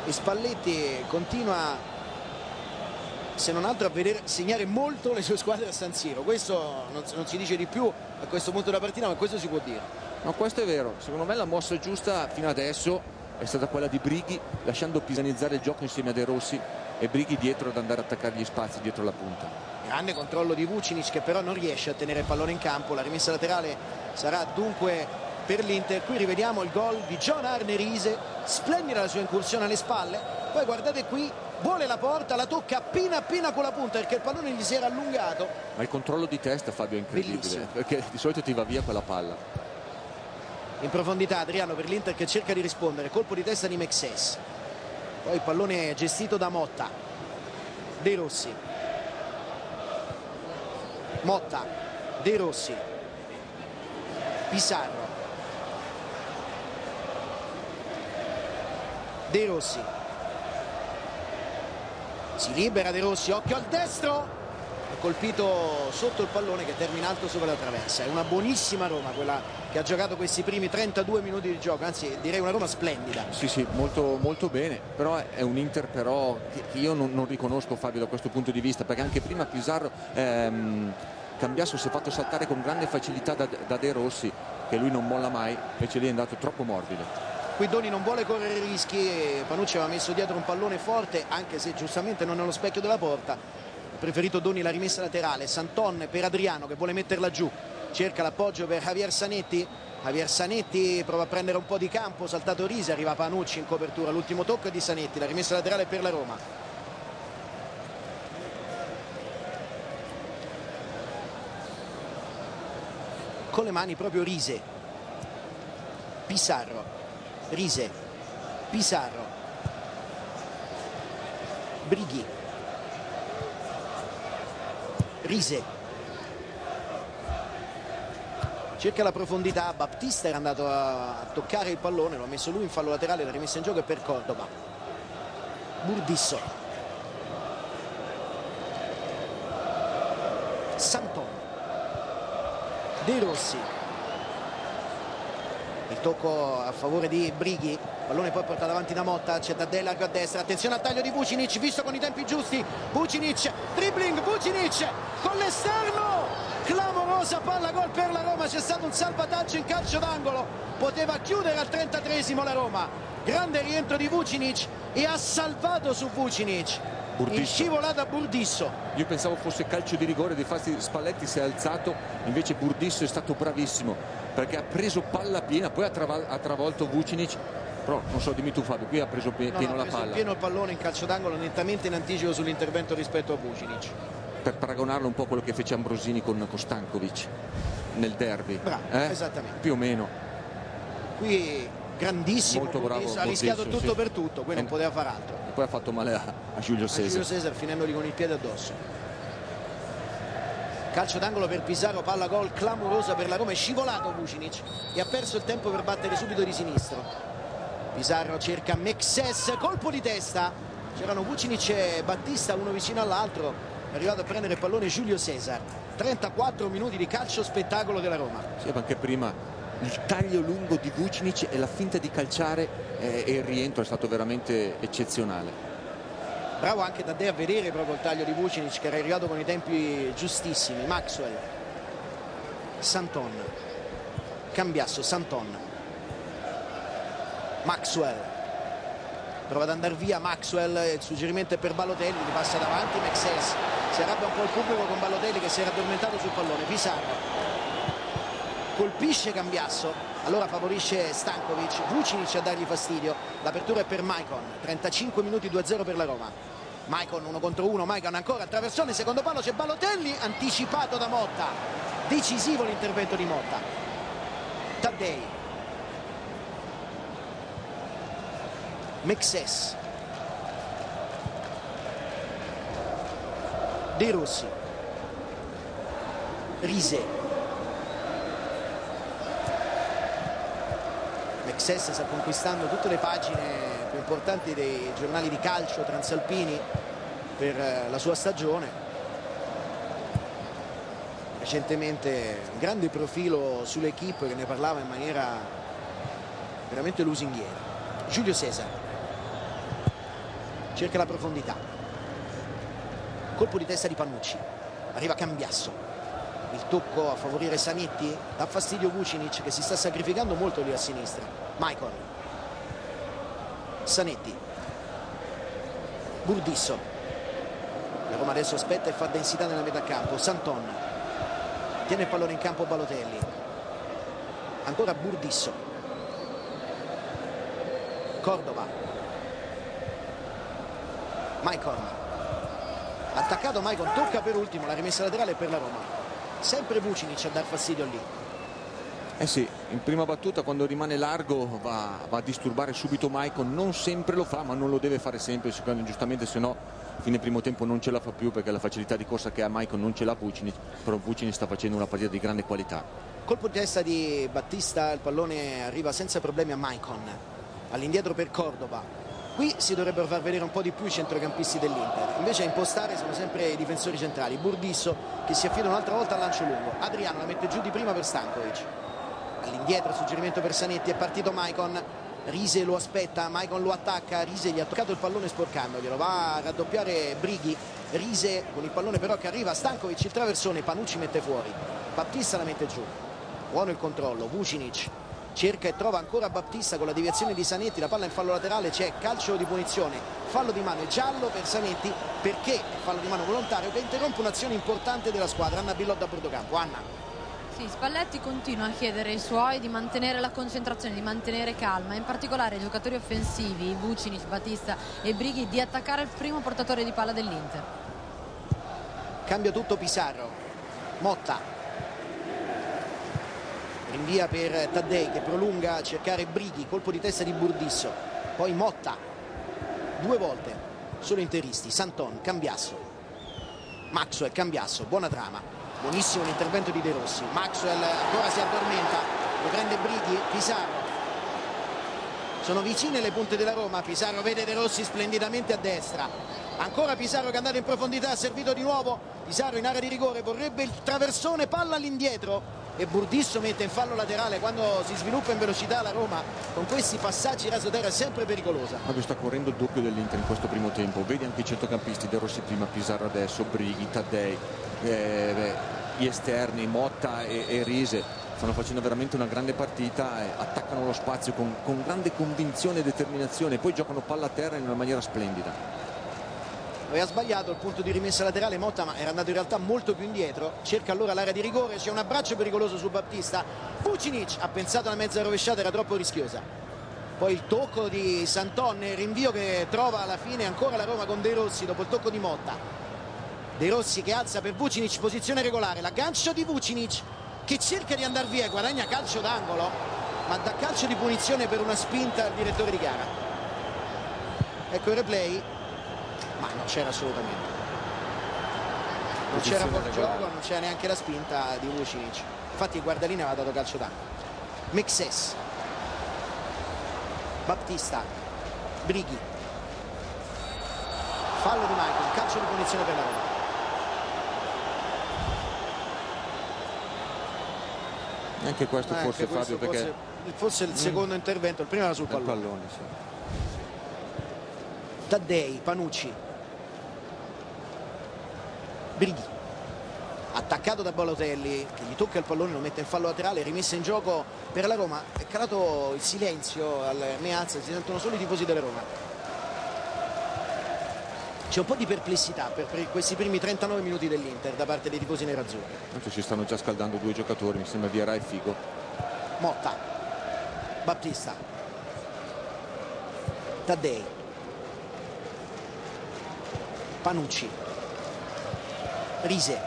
e Spalletti continua, se non altro, a segnare molto le sue squadre a San Siro. Questo non si dice di più a questo punto della partita, ma questo si può dire. No, questo è vero, secondo me la mossa giusta fino adesso è stata quella di Brighi, lasciando pisanizzare il gioco insieme a De Rossi e Brighi dietro ad andare a attaccare gli spazi dietro la punta. Grande controllo di Vucinic, che però non riesce a tenere il pallone in campo. La rimessa laterale sarà dunque per l'Inter. Qui rivediamo il gol di John Arne Rise, splendida la sua incursione alle spalle, poi guardate qui, vuole la porta, la tocca appena con la punta perché il pallone gli si era allungato. Ma il controllo di testa, Fabio, è incredibile. Bellissimo. Perché di solito ti va via quella palla. In profondità Adriano per l'Inter che cerca di rispondere, colpo di testa di Mexes, poi il pallone gestito da Motta, De Rossi, Motta, De Rossi, Pizarro, De Rossi, si libera De Rossi, occhio al destro, ha colpito sotto il pallone che termina alto sopra la traversa. È una buonissima Roma quella che ha giocato questi primi 32 minuti di gioco, anzi direi una Roma splendida. Sì, molto bene, però è un Inter però che io non riconosco, Fabio, da questo punto di vista, perché anche prima Pizarro Cambiasso si è fatto saltare con grande facilità da De Rossi, che lui non molla mai, invece lì è andato troppo morbido. Qui Doni non vuole correre rischi e Panucci aveva messo dietro un pallone forte, anche se giustamente non nello specchio della porta. Ha preferito Doni la rimessa laterale, Santon per Adriano che vuole metterla giù, cerca l'appoggio per Javier Zanetti. Javier Zanetti prova a prendere un po' di campo, saltato Rise, arriva Panucci in copertura, l'ultimo tocco è di Zanetti, la rimessa laterale per la Roma. Con le mani proprio Rise, Pizarro, Rise, Pizarro, Brighi, Rise, cerca la profondità, Battista era andato a toccare il pallone, lo ha messo lui in fallo laterale, la rimessa in gioco è per Cordoba, Burdisso, Santon, De Rossi, il tocco a favore di Brighi, pallone poi portato avanti da Motta, c'è Taddei a destra, attenzione al taglio di Vucinic, visto con i tempi giusti, Vucinic, dribbling, Vucinic con l'esterno, clamorosa palla, gol per la Roma, c'è stato un salvataggio in calcio d'angolo, poteva chiudere al 33esimo la Roma, grande rientro di Vucinic e ha salvato su Vucinic. In scivolata Burdisso. Io pensavo fosse calcio di rigore, difatti Spalletti si è alzato, invece Burdisso è stato bravissimo perché ha preso palla piena, poi ha travolto Vucinic, però non so, dimmi tu Fabio, qui ha preso pieno la palla. Pieno il pallone in calcio d'angolo, nettamente in anticipo sull'intervento rispetto a Vucinic. Per paragonarlo un po' a quello che fece Ambrosini con Stankovic nel derby. Bravo, esattamente. Più o meno. Qui grandissimo, molto bravo, ha rischiato tutto sì, per tutto, qui non poteva far altro. E poi ha fatto male a Giulio Cesar. Giulio Cesar finendogli con il piede addosso. Calcio d'angolo per Pizarro, palla gol clamorosa per la Roma, è scivolato Vucinic e ha perso il tempo per battere subito di sinistro. Pizarro cerca Mexes, colpo di testa, c'erano Vucinic e Battista uno vicino all'altro, è arrivato a prendere il pallone Giulio Cesar. 34 minuti di calcio spettacolo della Roma. Sì, ma anche prima il taglio lungo di Vucinic e la finta di calciare e il rientro è stato veramente eccezionale. Bravo anche Taddei a vedere proprio il taglio di Vucinic, che era arrivato con i tempi giustissimi. Maxwell, Santon, Cambiasso, Santon, Maxwell prova ad andare via. Maxwell, il suggerimento è per Balotelli, gli passa davanti Mexes, si arrabbia un po' il pubblico con Balotelli che si era addormentato sul pallone. Pizarro colpisce Cambiasso, allora favorisce Stankovic, Vucinic a dargli fastidio. L'apertura è per Maicon, 35 minuti, 2-0 per la Roma. Maicon 1 contro 1, Maicon ancora a traversone, secondo palo c'è Balotelli, anticipato da Motta, decisivo l'intervento di Motta. Taddei, Mexes, De Rossi, Rise, Mexes sta conquistando tutte le pagine più importanti dei giornali di calcio transalpini per la sua stagione. Recentemente un grande profilo sull'Equipe che ne parlava in maniera veramente lusinghiera. Giulio Cesar cerca la profondità, colpo di testa di Panucci, arriva Cambiasso, il tocco a favorire Zanetti, dà fastidio Vucinic che si sta sacrificando molto lì a sinistra. Maicon, Zanetti, Burdisso, la Roma adesso aspetta e fa densità nella metà campo. Santon tiene il pallone in campo, Balotelli, ancora Burdisso, Cordova, Maicon, attaccato Maicon, tocca per ultimo, la rimessa laterale per la Roma. Sempre Vucinic a dar fastidio lì. Eh sì, in prima battuta quando rimane largo va a disturbare subito Maicon, non sempre lo fa ma non lo deve fare sempre, giustamente, se no fine primo tempo non ce la fa più, perché la facilità di corsa che ha Maicon non ce l'ha Vucinic, però Vucinic sta facendo una partita di grande qualità. Colpo di testa di Battista, il pallone arriva senza problemi a Maicon, all'indietro per Cordova. Qui si dovrebbero far vedere un po' di più i centrocampisti dell'Inter, invece a impostare sono sempre i difensori centrali. Burdisso che si affida un'altra volta al lancio lungo, Adriano la mette giù di prima per Stankovic, all'indietro suggerimento per Zanetti, è partito Maicon, Rise lo aspetta, Maicon lo attacca, Rise gli ha toccato il pallone sporcandoglielo, va a raddoppiare Brighi, Rise con il pallone però che arriva a Stankovic, il traversone, Panucci mette fuori, Battista la mette giù, buono il controllo, Vucinic cerca e trova ancora Battista con la deviazione di Zanetti, la palla in fallo laterale, c'è calcio di punizione, fallo di mano e giallo per Zanetti, perché fallo di mano volontario che interrompe un'azione importante della squadra. Anna Billot da Bordocampo. Anna. Sì, Spalletti continua a chiedere ai suoi di mantenere la concentrazione, di mantenere calma, in particolare ai giocatori offensivi, Vucinic, Battista e Brighi, di attaccare il primo portatore di palla dell'Inter. Cambia tutto Pizarro, Motta rinvia per Taddei che prolunga a cercare Brighi, colpo di testa di Burdisso, poi Motta due volte, solo interisti, Santon, Cambiasso, Maxwell, Cambiasso, buona trama, buonissimo l'intervento di De Rossi, Maxwell ancora si addormenta, lo prende Brighi, Pizarro, sono vicine le punte della Roma, Pizarro vede De Rossi splendidamente a destra, ancora Pizarro che è andato in profondità, ha servito di nuovo, Pizarro in area di rigore, vorrebbe il traversone, palla all'indietro e Burdisso mette in fallo laterale. Quando si sviluppa in velocità la Roma con questi passaggi rasoterra è sempre pericolosa. Proprio sta correndo il doppio dell'Inter in questo primo tempo, vedi anche i centrocampisti, De Rossi prima, Pizarro adesso, Brighi, Taddei, gli esterni, Motta e Rise stanno facendo veramente una grande partita, attaccano lo spazio con grande convinzione e determinazione, poi giocano palla a terra in una maniera splendida. Aveva sbagliato il punto di rimessa laterale Motta, ma era andato in realtà molto più indietro, cerca allora l'area di rigore, c'è un abbraccio pericoloso su Battista, Vucinic ha pensato alla mezza rovesciata, era troppo rischiosa, poi il tocco di Santon, il rinvio che trova alla fine ancora la Roma con De Rossi dopo il tocco di Motta, De Rossi che alza per Vucinic, posizione regolare, l'aggancio di Vucinic che cerca di andare via, guadagna calcio d'angolo ma dà calcio di punizione per una spinta al direttore di gara. Ecco il replay, ma non c'era assolutamente, non c'era fuori gioco, non c'era neanche la spinta di Vucinic, infatti il guardaline aveva dato calcio d'angolo. Mexes, Battista, Brighi, fallo di Michael, calcio di punizione per la Roma. Anche questo forse, Fabio, perché forse il secondo intervento, il primo era sul pallone. Sì. Taddei, Panucci, Brighi, attaccato da Balotelli che gli tocca il pallone, lo mette in fallo laterale, rimessa in gioco per la Roma. È calato il silenzio al Meazza, si sentono solo i tifosi della Roma. C'è un po' di perplessità per questi primi 39 minuti dell'Inter da parte dei tifosi nerazzurri. Ci stanno già scaldando due giocatori, mi sembra Vieira e Figo. Motta, Battista, Taddei, Panucci, Rise,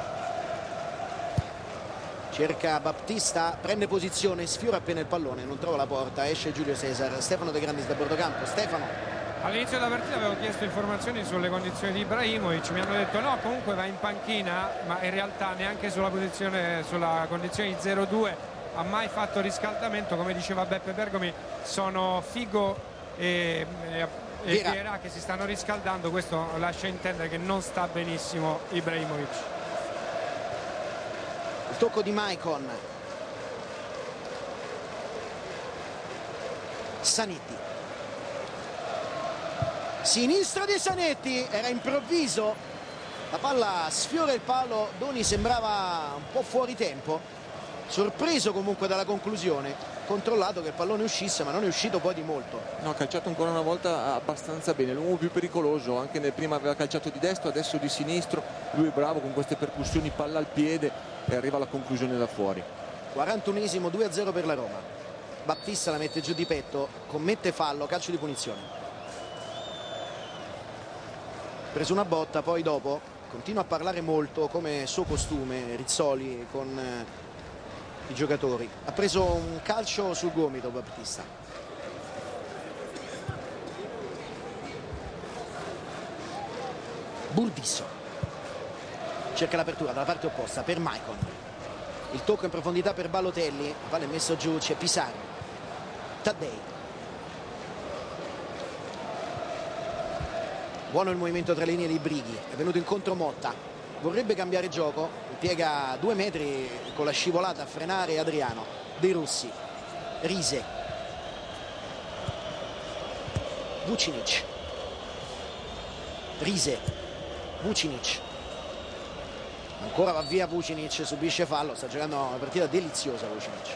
cerca Battista, prende posizione, sfiora appena il pallone, non trova la porta, esce Giulio Cesar. Stefano De Grandis da bordo-campo. Stefano. All'inizio della partita avevo chiesto informazioni sulle condizioni di Ibrahimovic, mi hanno detto no, comunque va in panchina, ma in realtà neanche sulla condizione di 0-2 ha mai fatto riscaldamento. Come diceva Beppe Bergomi, sono Figo e Vieira che si stanno riscaldando. Questo lascia intendere che non sta benissimo Ibrahimovic. Il tocco di Maicon, Zanetti, sinistro di Zanetti, era improvviso, la palla sfiora il palo. Doni sembrava un po' fuori tempo, sorpreso comunque dalla conclusione, controllato che il pallone uscisse, ma non è uscito poi di molto. No, ha calciato ancora una volta abbastanza bene, l'uomo più pericoloso. Anche nel prima aveva calciato di destro, adesso di sinistro. Lui è bravo con queste percussioni, palla al piede e arriva alla conclusione da fuori. 41esimo, 2-0 per la Roma. Battista la mette giù di petto, commette fallo, calcio di punizione. Preso una botta, poi dopo continua a parlare molto, come suo costume, Rizzoli con i giocatori. Ha preso un calcio sul gomito Battista. Burdisso cerca l'apertura dalla parte opposta per Maicon. Il tocco in profondità per Balotelli, palla è messo giù, c'è Pizarro. Taddei. Buono il movimento tra le linee di Brighi, è venuto incontro Motta, vorrebbe cambiare gioco, piega 2 metri con la scivolata a frenare Adriano. De Rossi, Rise, Vucinic, Rise, Vucinic, ancora va via Vucinic, subisce fallo, sta giocando una partita deliziosa Vucinic.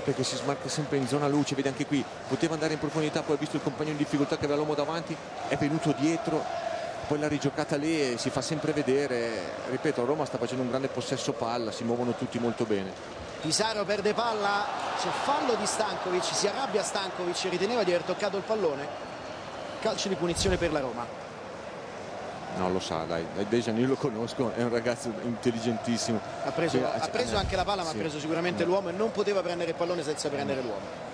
Perché si smarca sempre in zona luce, vede anche qui, poteva andare in profondità, poi ha visto il compagno in difficoltà che aveva l'uomo davanti, è venuto dietro, poi l'ha rigiocata lì e si fa sempre vedere. Ripeto, Roma sta facendo un grande possesso palla, si muovono tutti molto bene. Pizarro perde palla, c'è fallo di Stankovic, si arrabbia Stankovic, riteneva di aver toccato il pallone, calcio di punizione per la Roma. No, lo sa, dai, Dejan io lo conosco, è un ragazzo intelligentissimo. Ha preso anche la palla, ma sì, ha preso sicuramente l'uomo e non poteva prendere il pallone senza prendere l'uomo.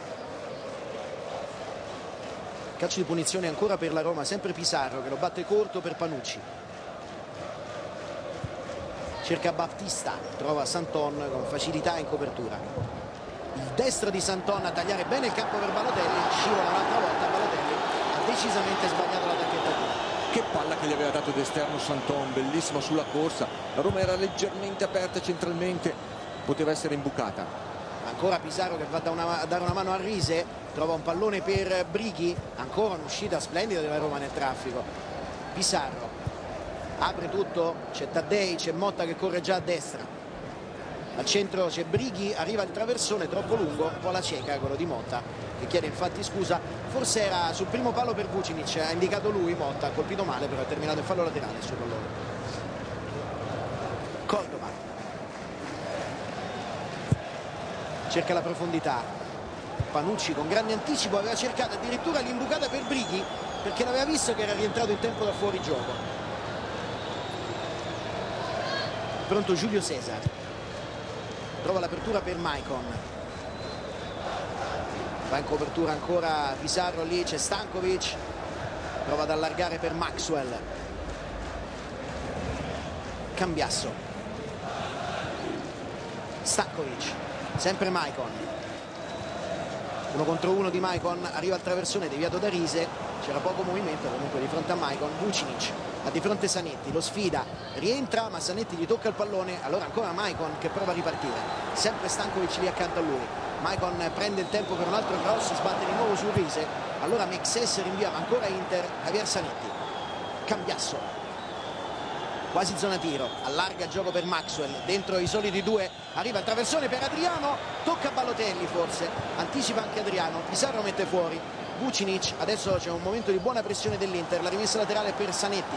Calcio di punizione ancora per la Roma, sempre Pizarro che lo batte corto per Panucci. Cerca Battista, trova Santon con facilità in copertura. Il destro di Santon a tagliare bene il campo per Balotelli, scivola un'altra volta, Balotelli ha decisamente sbagliato la tacchettatura. Che palla che gli aveva dato d'esterno Santon, bellissima sulla corsa. La Roma era leggermente aperta centralmente, poteva essere imbucata. Ancora Pizarro che va a dare una mano a Rise, trova un pallone per Brighi, ancora un'uscita splendida della Roma nel traffico. Pizarro apre tutto, c'è Taddei, c'è Motta che corre già a destra. Al centro c'è Brighi, arriva il traversone troppo lungo, un po' la cieca quello di Motta, che chiede infatti scusa. Forse era sul primo palo per Vucinic, ha indicato lui, Motta ha colpito male, però ha terminato il fallo laterale il suo pallone. Cordova cerca la profondità, Panucci con grande anticipo aveva cercato addirittura l'imbucata per Brighi perché l'aveva visto che era rientrato in tempo da fuori gioco. Pronto Giulio Cesar, trova l'apertura per Maicon, va in copertura ancora Pizarro, lì c'è Stankovic, prova ad allargare per Maxwell. Cambiasso, Stankovic, sempre Maicon, 1 contro 1 di Maicon, arriva al traversone deviato da Rise, c'era poco movimento comunque di fronte a Maicon. Vucinic ha di fronte Zanetti, lo sfida, rientra ma Zanetti gli tocca il pallone, allora ancora Maicon che prova a ripartire, sempre Stankovic lì accanto a lui. Maicon prende il tempo per un altro cross, sbatte di nuovo su Rise, allora Mexes rinviava ancora Inter, Javier Zanetti, Cambiasso, quasi zona tiro, allarga il gioco per Maxwell, dentro i soliti due, arriva il traversone per Adriano, tocca Balotelli forse, anticipa anche Adriano, Pizarro mette fuori, Vucinic, adesso c'è un momento di buona pressione dell'Inter, la rimessa laterale per Zanetti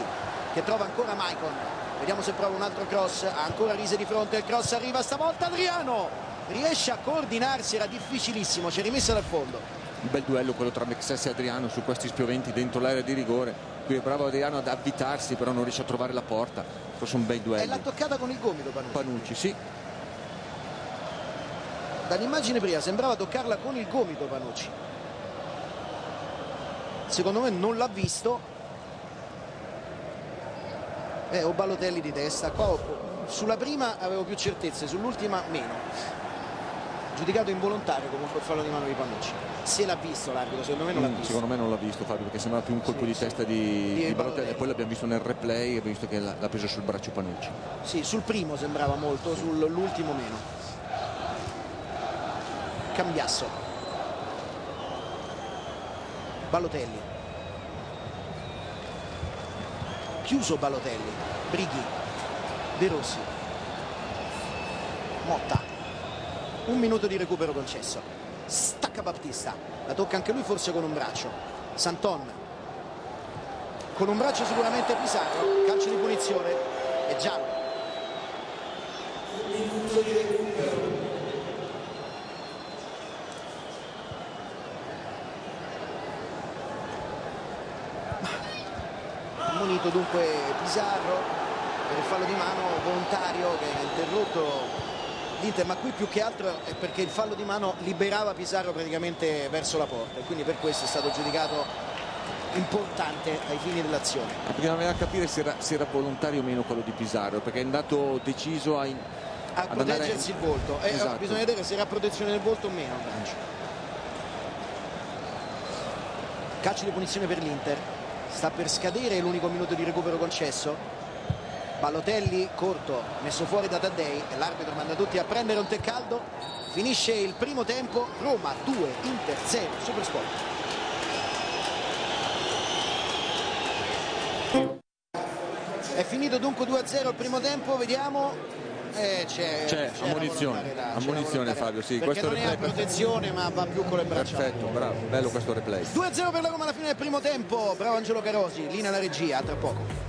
che trova ancora Maicon, vediamo se prova un altro cross, ha ancora Rise di fronte, il cross arriva stavolta, Adriano riesce a coordinarsi, era difficilissimo, c'è rimessa dal fondo. Un bel duello quello tra Mexes e Adriano su questi spioventi dentro l'area di rigore. Qui è bravo Adriano ad avvitarsi, però non riesce a trovare la porta. Sono bei duelli. E l'ha toccata con il gomito Panucci, sì. Dall'immagine prima sembrava toccarla con il gomito Panucci. Secondo me non l'ha visto. O Balotelli di testa. Qua sulla prima avevo più certezze, sull'ultima meno. Giudicato involontario comunque il fallo di mano di Panucci. Se l'ha visto l'arbitro, secondo me non l'ha visto. Secondo me non l'ha visto Fabio, perché sembrava più un colpo di testa di Balotelli, e poi l'abbiamo visto nel replay e abbiamo visto che l'ha preso sul braccio Panucci. Sì, sul primo sembrava molto, sull'ultimo meno. Cambiasso, Balotelli, chiuso Balotelli, Brighi, De Rossi, Motta, un minuto di recupero concesso, stacca Battista, la tocca anche lui forse con un braccio, Santon, con un braccio sicuramente Pizarro, calcio di punizione e giallo. Munito dunque Pizarro per il fallo di mano volontario che ha interrotto l'Inter, ma qui più che altro è perché il fallo di mano liberava Pizarro praticamente verso la porta e quindi per questo è stato giudicato importante ai fini dell'azione. Perché non aveva a capire se era volontario o meno quello di Pizarro, perché è andato deciso a proteggersi il volto. Esatto. Bisogna vedere se era a protezione del volto o meno. Calcio di punizione per l'Inter, sta per scadere l'unico minuto di recupero concesso. Balotelli corto, messo fuori da Taddei e l'arbitro manda tutti a prendere un tè caldo. Finisce il primo tempo, Roma 2, Inter 0, Supersport. È finito dunque 2-0 il primo tempo, vediamo. C'è ammonizione Fabio, sì, perché questo non replay è a protezione ma va più con le braccia. Perfetto, bravo, bello questo replay. 2-0 per la Roma alla fine del primo tempo, bravo Angelo Carosi, linea alla regia, tra poco.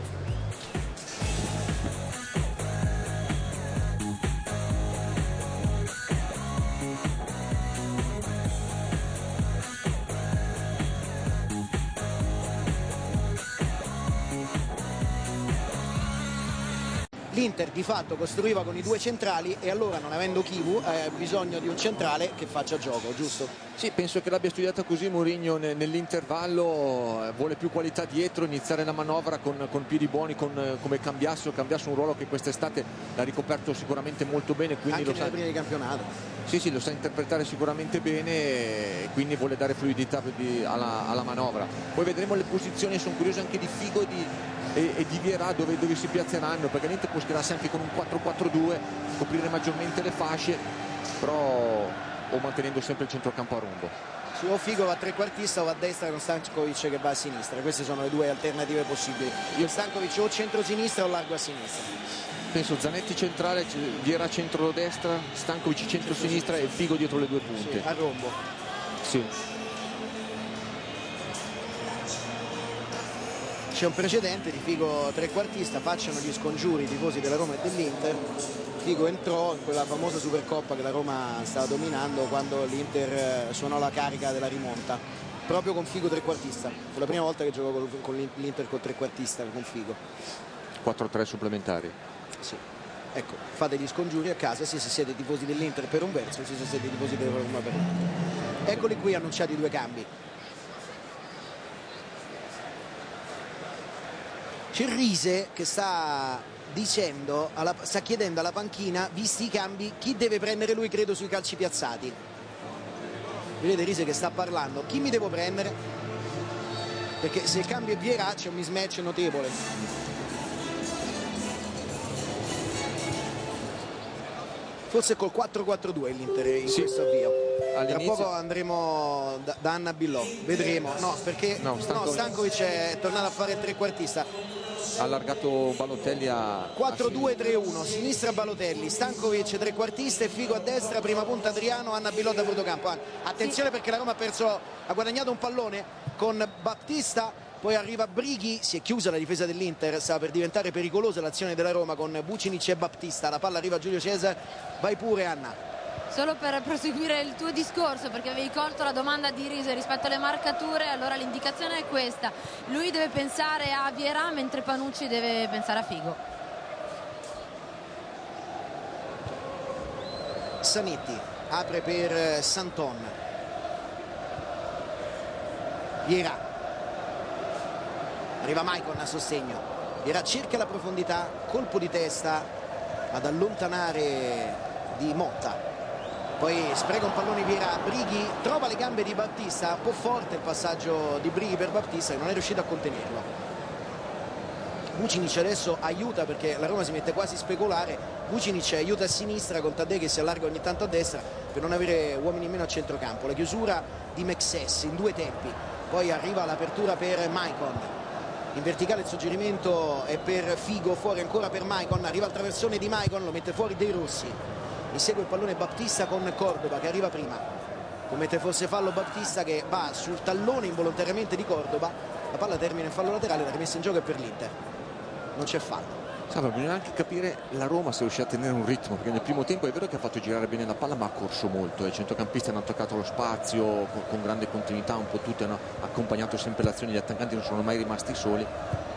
L'Inter di fatto costruiva con i due centrali e allora non avendo Chivu ha bisogno di un centrale che faccia gioco, giusto? Sì, penso che l'abbia studiata così Mourinho nell'intervallo, vuole più qualità dietro, iniziare la manovra con piedi buoni come Cambiasso un ruolo che quest'estate l'ha ricoperto sicuramente molto bene, quindi anche nelle prime di campionato. Sì, lo sa interpretare sicuramente bene e quindi vuole dare fluidità alla manovra. Poi vedremo le posizioni, sono curioso anche di Figo e di Vierà dove si piazzeranno, perché l'Inter può schierarsi anche con un 4-4-2, coprire maggiormente le fasce, però o mantenendo sempre il centrocampo a rombo. Sì, o Figo va a trequartista o va a destra con Stankovic che va a sinistra, queste sono le due alternative possibili. Io Stankovic o centro-sinistra o largo a sinistra. Penso Zanetti centrale, Vierà centro-destra, Stankovic centro-sinistra e Figo dietro le due punte. Sì, a rombo. Sì. C'è un precedente di Figo trequartista, facciano gli scongiuri i tifosi della Roma e dell'Inter. Figo entrò in quella famosa Supercoppa che la Roma stava dominando quando l'Inter suonò la carica della rimonta, proprio con Figo trequartista. Fu la prima volta che giocò con l'Inter col trequartista, con Figo. 4-3 supplementari. Sì. Ecco, fate gli scongiuri a casa sia se siete tifosi dell'Inter per un verso sia se siete tifosi della Roma per un altro. Eccoli qui annunciati i due cambi. C'è Rise che sta chiedendo alla panchina, visti i cambi, chi deve prendere lui, credo, sui calci piazzati. Vedete Rise che sta parlando, chi mi devo prendere? perché se cambia Vieira c'è un mismatch notevole. Forse col 4-4-2 l'Inter in questo avvio. Tra poco andremo da Anna Billò, vedremo. No, perché Stankovic è tornato a fare il trequartista. Ha allargato Balotelli a 4-2-3-1, sinistra Balotelli, Stankovic trequartista e Figo a destra, prima punta Adriano, Anna Billò da fotocampo. Attenzione perché la Roma ha guadagnato un pallone con Baptista, poi arriva Brighi, si è chiusa la difesa dell'Inter, stava per diventare pericolosa l'azione della Roma con Vucinic e Baptista, la palla arriva a Giulio Cesar, vai pure Anna. Solo per proseguire il tuo discorso, perché avevi colto la domanda di Rise rispetto alle marcature, allora l'indicazione è questa: lui deve pensare a Vieira mentre Panucci deve pensare a Figo. Zanetti apre per Santon, Vieira, arriva Maicon a sostegno, Vieira cerca la profondità, colpo di testa ad allontanare di Motta. Poi spreca un pallone Vieira, Brighi trova le gambe di Baptista, un po' forte il passaggio di Brighi per Baptista che non è riuscito a contenerlo. Vucinic adesso aiuta perché la Roma si mette quasi a speculare, Vucinic aiuta a sinistra con Taddei che si allarga ogni tanto a destra per non avere uomini in meno a centrocampo. La chiusura di Mexes in due tempi, poi arriva l'apertura per Maicon, in verticale il suggerimento è per Figo, fuori ancora per Maicon, arriva il traversone di Maicon, lo mette fuori De Rossi. Insegue il pallone Baptista con Cordoba che arriva prima, commette forse fallo Baptista che va sul tallone involontariamente di Cordoba, la palla termina in fallo laterale, la rimessa in gioco è per l'Inter, non c'è fallo. Bisogna anche capire la Roma se riuscì a tenere un ritmo, perché nel primo tempo è vero che ha fatto girare bene la palla ma ha corso molto, i centrocampisti hanno attaccato lo spazio con grande continuità, un po' tutti hanno accompagnato sempre l'azione, gli attaccanti non sono mai rimasti soli.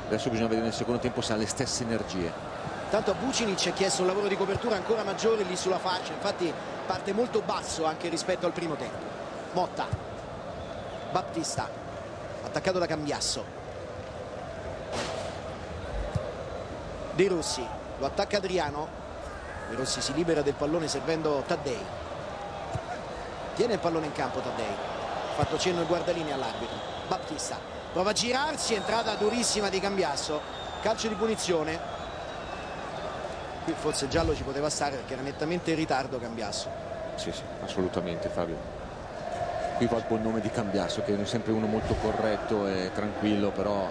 Adesso bisogna vedere nel secondo tempo se ha le stesse energie. Tanto a Vucinic è chiesto un lavoro di copertura ancora maggiore lì sulla fascia, infatti parte molto basso anche rispetto al primo tempo. Motta, Baptista, attaccato da Cambiasso, De Rossi, lo attacca Adriano, De Rossi si libera del pallone servendo Taddei, tiene il pallone in campo Taddei, ha fatto cenno il guardalinea all'arbitro. Baptista prova a girarsi, entrata durissima di Cambiasso, calcio di punizione. Qui forse giallo ci poteva stare perché era nettamente in ritardo Cambiasso. Sì, assolutamente Fabio. Qui va il buon nome di Cambiasso che è sempre uno molto corretto e tranquillo, però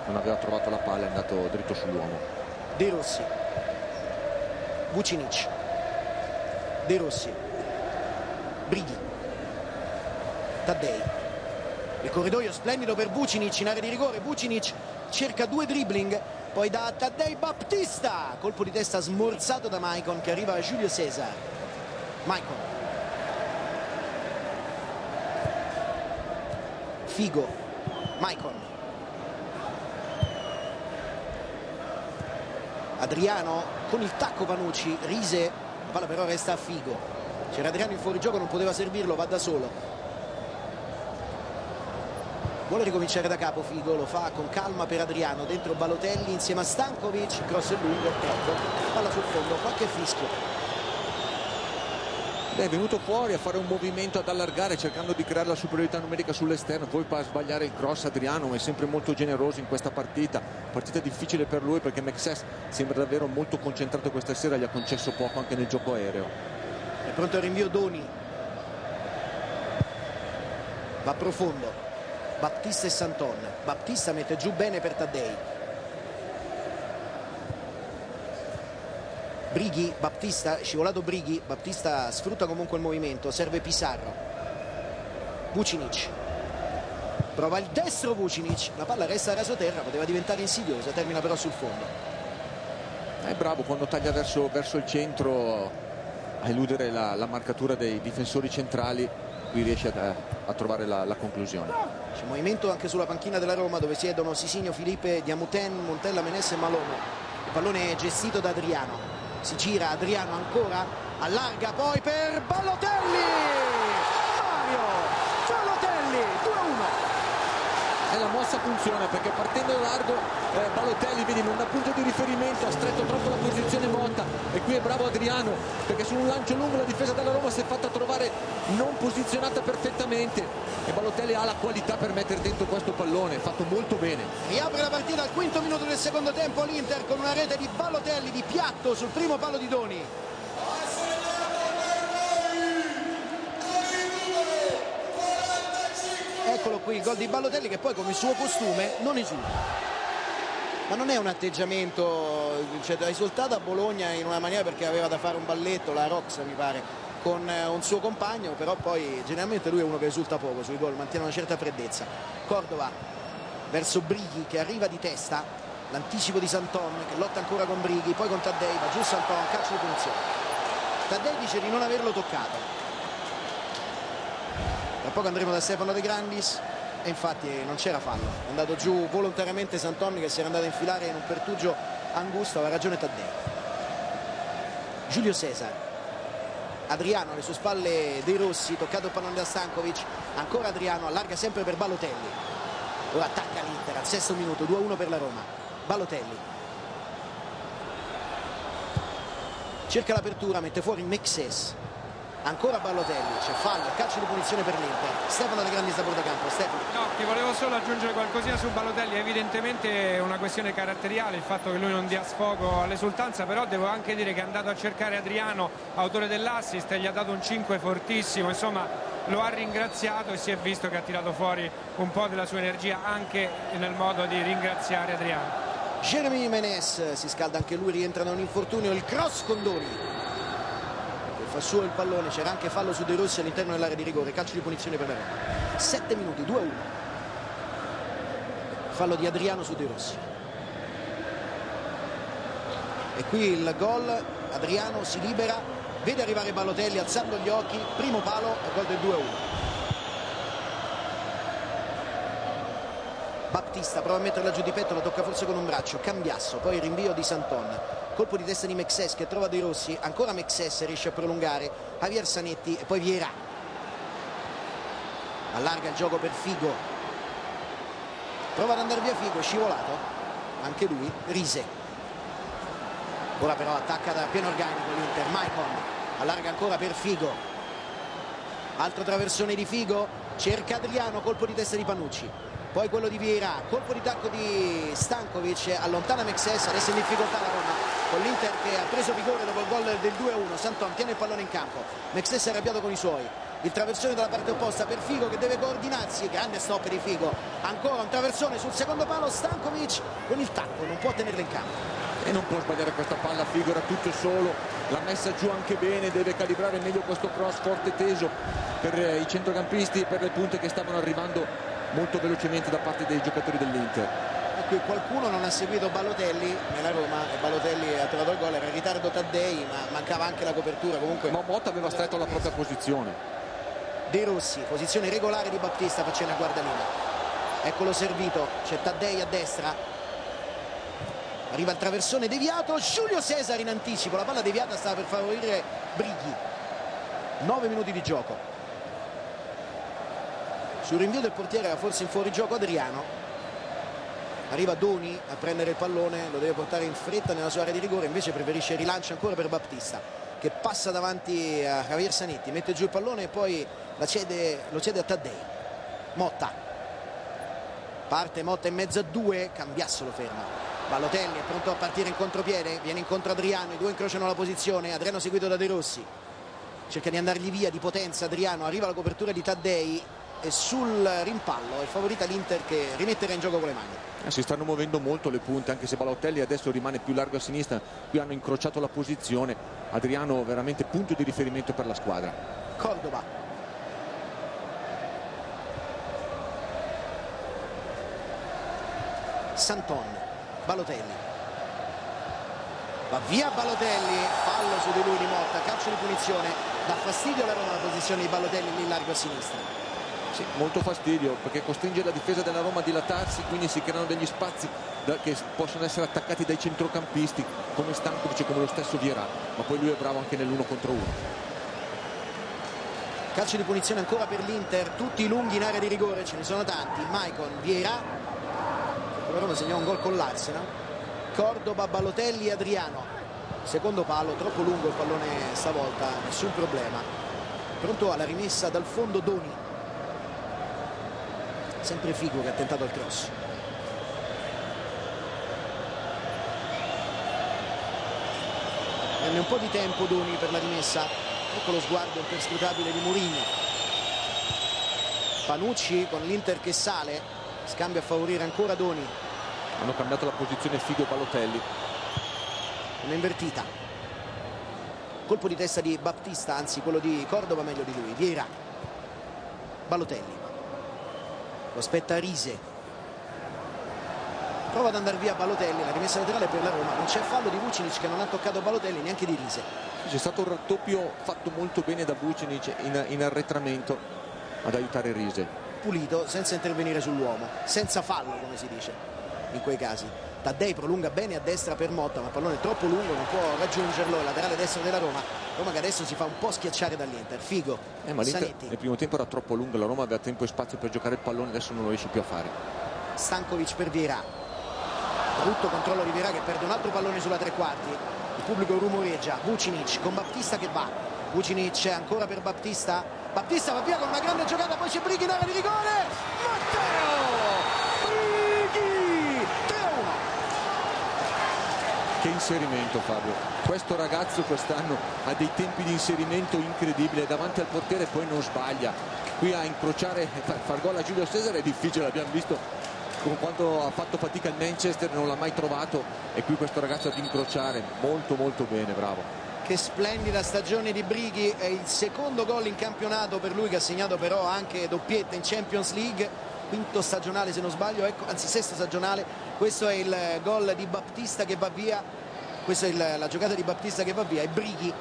non aveva trovato la palla, è andato dritto sull'uomo. De Rossi, Vucinic, De Rossi, Brighi, Taddei, il corridoio splendido per Vucinic in area di rigore. Vucinic cerca due dribbling, poi da Taddei Baptista, colpo di testa smorzato da Maicon che arriva a Giulio Cesar. Maicon, Figo, Maicon, Adriano con il tacco Panucci, Rise, la palla però resta a Figo, c'era Adriano in fuorigioco, non poteva servirlo, va da solo. Vuole ricominciare da capo Figo, lo fa con calma per Adriano, dentro Balotelli insieme a Stankovic, cross è lungo, troppo, palla sul fondo, qualche fischio. È venuto fuori a fare un movimento ad allargare cercando di creare la superiorità numerica sull'esterno, poi fa sbagliare il cross Adriano, è sempre molto generoso in questa partita difficile per lui perché Mexes sembra davvero molto concentrato questa sera, gli ha concesso poco anche nel gioco aereo. È pronto il rinvio Doni, va profondo, Baptista e Santon, Baptista mette giù bene per Taddei, Brighi, Baptista, scivolato Brighi, Baptista sfrutta comunque il movimento, serve Pizarro, Vucinic, prova il destro Vucinic, la palla resta a rasoterra, poteva diventare insidiosa, termina però sul fondo. È bravo quando taglia verso il centro a eludere la marcatura dei difensori centrali, qui riesce a trovare la conclusione. C'è movimento anche sulla panchina della Roma dove siedono Sisinio, Filipe, Diamuten, Montella, Menesse e Malone. Il pallone è gestito da Adriano, si gira Adriano ancora, allarga poi per Balotelli, Mario Balotelli, 2-1. E la mossa funziona perché partendo da largo Balotelli, vedi, non dà punto di riferimento, ha stretto troppo la posizione Motta, e qui è bravo Adriano, perché su un lancio lungo la difesa della Roma si è fatta trovare non posizionata perfettamente e Balotelli ha la qualità per mettere dentro questo pallone, fatto molto bene. Riapre la partita al quinto minuto del secondo tempo l'Inter con una rete di Balotelli di piatto sul primo palo di Doni. Eccolo qui il gol di Balotelli, che poi come suo costume non esulta. Ma non è un atteggiamento, cioè, ha esultato a Bologna in una maniera perché aveva da fare un balletto, la Rox mi pare, con un suo compagno, però poi generalmente lui è uno che esulta poco sui gol, mantiene una certa freddezza. Cordova verso Brighi che arriva di testa, l'anticipo di Santon che lotta ancora con Brighi, poi con Taddei, va giù Santon, calcio di punizione. Taddei dice di non averlo toccato. Tra poco andremo da Stefano De Grandis e infatti non c'era fallo, è andato giù volontariamente Santon che si era andato a infilare in un pertugio angusto, aveva ragione Taddei. Giulio Cesar, Adriano alle sue spalle dei Rossi, toccato il pallone da Stankovic, ancora Adriano, allarga sempre per Balotelli, ora attacca l'Inter al sesto minuto, 2-1 per la Roma. Balotelli cerca l'apertura, mette fuori Mexes, ancora Balotelli, c'è fallo, calcio di punizione per l'Inter. Stefano De Grandis da bordo-campo. Stefano. No, ti volevo solo aggiungere qualcosina su Balotelli, evidentemente è una questione caratteriale il fatto che lui non dia sfogo all'esultanza, però devo anche dire che è andato a cercare Adriano, autore dell'assist, e gli ha dato un 5 fortissimo, insomma lo ha ringraziato e si è visto che ha tirato fuori un po' della sua energia anche nel modo di ringraziare Adriano. Jeremy Menes si scalda anche lui, rientra da un infortunio, il cross con Doni. Fa suo il pallone, c'era anche fallo su De Rossi all'interno dell'area di rigore, calcio di punizione per la Roma. 7 minuti, 2-1. Fallo di Adriano su De Rossi. E qui il gol, Adriano si libera, vede arrivare Balotelli alzando gli occhi, primo palo e gol del 2-1. Battista prova a metterla giù di petto, la tocca forse con un braccio, Cambiasso, poi il rinvio di Santon. Colpo di testa di Mexes che trova De Rossi, ancora Mexes riesce a prolungare, Javier Zanetti e poi Vieira. Allarga il gioco per Figo, prova ad andare via Figo, è scivolato, anche lui, Rise. Ora però attacca da pieno organico l'Inter, Maicon, allarga ancora per Figo. Altro traversone di Figo, cerca Adriano, colpo di testa di Panucci. Poi quello di Vieira, colpo di tacco di Stankovic, allontana Mexes, adesso in difficoltà la Roma con l'Inter che ha preso vigore dopo il gol del 2-1. Santon tiene il pallone in campo, Mexes è arrabbiato con i suoi, il traversone dalla parte opposta per Figo che deve coordinarsi, grande stop di Figo, ancora un traversone sul secondo palo, Stankovic con il tacco, non può tenerla in campo. E non può sbagliare questa palla, Figo era tutto solo, l'ha messa giù anche bene, deve calibrare meglio questo cross forte e teso per i centrocampisti e per le punte che stavano arrivando molto velocemente da parte dei giocatori dell'Inter. E qui qualcuno non ha seguito Balotelli nella Roma e Balotelli ha trovato il gol, era in ritardo Taddei ma mancava anche la copertura, comunque ma Motta aveva stretto la propria posizione. De Rossi, posizione regolare di Battista, facendo a guardalina, eccolo servito, c'è Taddei a destra, arriva il traversone deviato, Giulio Cesar in anticipo, la palla deviata stava per favorire Brighi. 9 minuti di gioco. Sul rinvio del portiere era forse in fuorigioco Adriano, arriva Doni a prendere il pallone, lo deve portare in fretta nella sua area di rigore, invece preferisce il rilancio ancora per Battista che passa davanti a Javier Zanetti, mette giù il pallone e poi lo cede a Taddei. Motta parte, Motta in mezzo a due, Cambiasso lo ferma, Balotelli è pronto a partire in contropiede, viene incontro Adriano, i due incrociano la posizione, Adriano seguito da De Rossi, cerca di andargli via di potenza Adriano, arriva la copertura di Taddei e sul rimpallo è favorita l'Inter che rimetterà in gioco con le mani. Si stanno muovendo molto le punte, anche se Balotelli adesso rimane più largo a sinistra, qui hanno incrociato la posizione, Adriano veramente punto di riferimento per la squadra. Cordova, Santon, Balotelli, va via Balotelli, fallo su di lui di Motta, calcio di punizione, dà fastidio alla Roma la posizione di Balotelli lì largo a sinistra. Sì, molto fastidio perché costringe la difesa della Roma a dilatarsi, quindi si creano degli spazi che possono essere attaccati dai centrocampisti come Stankovic e come lo stesso Vieira, ma poi lui è bravo anche nell'uno contro uno. Calcio di punizione ancora per l'Inter, tutti lunghi in area di rigore, ce ne sono tanti, Maicon, Vieira, la Roma segnò un gol con l'Arsenal, Cordoba, Balotelli e Adriano. secondo palo, troppo lungo il pallone stavolta, nessun problema. Pronto alla rimessa dal fondo Doni, sempre Figo che ha tentato il cross. Prende un po' di tempo Doni per la rimessa. Ecco lo sguardo imperscrutabile di Mourinho. Panucci con l'Inter che sale, scambio a favorire ancora Doni. Hanno cambiato la posizione Figo e Balotelli. Una invertita. Colpo di testa di Baptista, anzi quello di Cordova meglio di lui. Vieira. Balotelli. Lo aspetta Rise. Prova ad andare via Balotelli, la rimessa laterale per la Roma. Non c'è fallo di Vucinic che non ha toccato Balotelli, neanche di Rise. C'è stato un raddoppio fatto molto bene da Vucinic in arretramento ad aiutare Rise. Pulito, senza intervenire sull'uomo, senza fallo come si dice in quei casi. Taddei prolunga bene a destra per Motta, ma il pallone è troppo lungo, non può raggiungerlo. Il laterale destro della Roma che adesso si fa un po' schiacciare dall'Inter. Figo, ma l'Inter Zanetti. nel primo tempo era troppo lungo, la Roma aveva tempo e spazio per giocare il pallone, adesso non lo riesce più a fare. Stankovic per Vieira. Brutto controllo di Vieira che perde un altro pallone sulla tre quarti. Il pubblico rumoreggia. Vucinic con Baptista che va. Vucinic ancora per Baptista. Baptista va via con una grande giocata, poi c'è Brighi in area di rigore. Matteo Brighi, 3-1. Che inserimento, Fabio. Questo ragazzo quest'anno ha dei tempi di inserimento incredibili, davanti al portiere poi non sbaglia. Qui a incrociare, far gol a Giulio Cesare è difficile, l'abbiamo visto con quanto ha fatto fatica il Manchester, non l'ha mai trovato, e qui questo ragazzo ad incrociare molto molto bene, bravo. Che splendida stagione di Brighi, è il secondo gol in campionato per lui, che ha segnato però anche doppietta in Champions League, quinto stagionale se non sbaglio, ecco, anzi sesto stagionale. Questo è il gol di Baptista che va via, questa è la giocata di Baptista che va via, e Brighi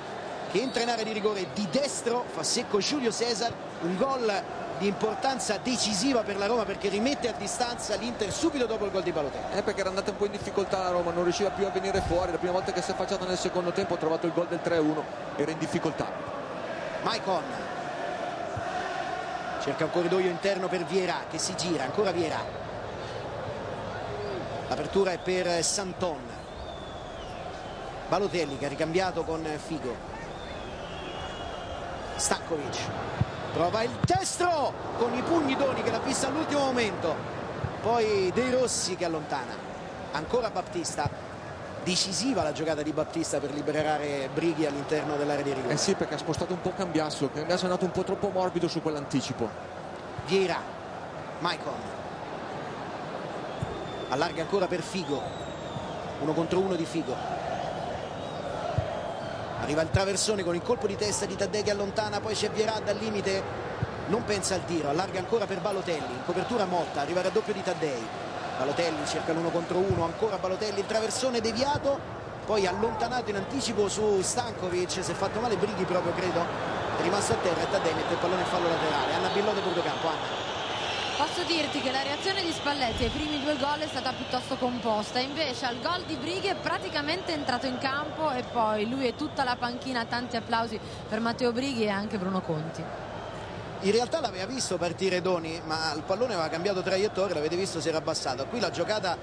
che entra in area di rigore di destro, fa secco Giulio Cesar, un gol di importanza decisiva per la Roma perché rimette a distanza l'Inter subito dopo il gol di Balotelli. Perché era andata un po' in difficoltà la Roma, non riusciva più a venire fuori, la prima volta che si è affacciata nel secondo tempo ha trovato il gol del 3-1, era in difficoltà. Maicon cerca un corridoio interno per Vieira che si gira, ancora Vieira. L'apertura è per Santon. Balotelli che ha ricambiato con Figo. Stankovic prova il destro con i pugni Doni che l'ha vista all'ultimo momento, poi De Rossi che allontana, ancora Baptista. Decisiva la giocata di Baptista per liberare Brighi all'interno dell'area di rigore. Sì, perché ha spostato un po' Cambiasso è andato un po' troppo morbido su quell'anticipo. Vieira, Maicon allarga ancora per Figo, 1 contro 1 di Figo. Arriva il traversone con il colpo di testa di Taddei che allontana, poi c'è Vieira dal limite, non pensa al tiro, allarga ancora per Balotelli, in copertura Motta, arriva il raddoppio di Taddei. Balotelli cerca l'1 contro 1, ancora Balotelli, il traversone deviato, poi allontanato in anticipo su Stankovic, si è fatto male Brighi proprio credo, è rimasto a terra e Taddei mette il pallone in fallo laterale. Anna Billò, Borgocampo. Anna. Posso dirti che la reazione di Spalletti ai primi 2 gol è stata piuttosto composta, invece al gol di Brighi è praticamente entrato in campo e poi lui e tutta la panchina, tanti applausi per Matteo Brighi e anche Bruno Conti. In realtà l'aveva visto partire Doni, ma il pallone aveva cambiato traiettoria, l'avete visto, si era abbassato. Qui la giocata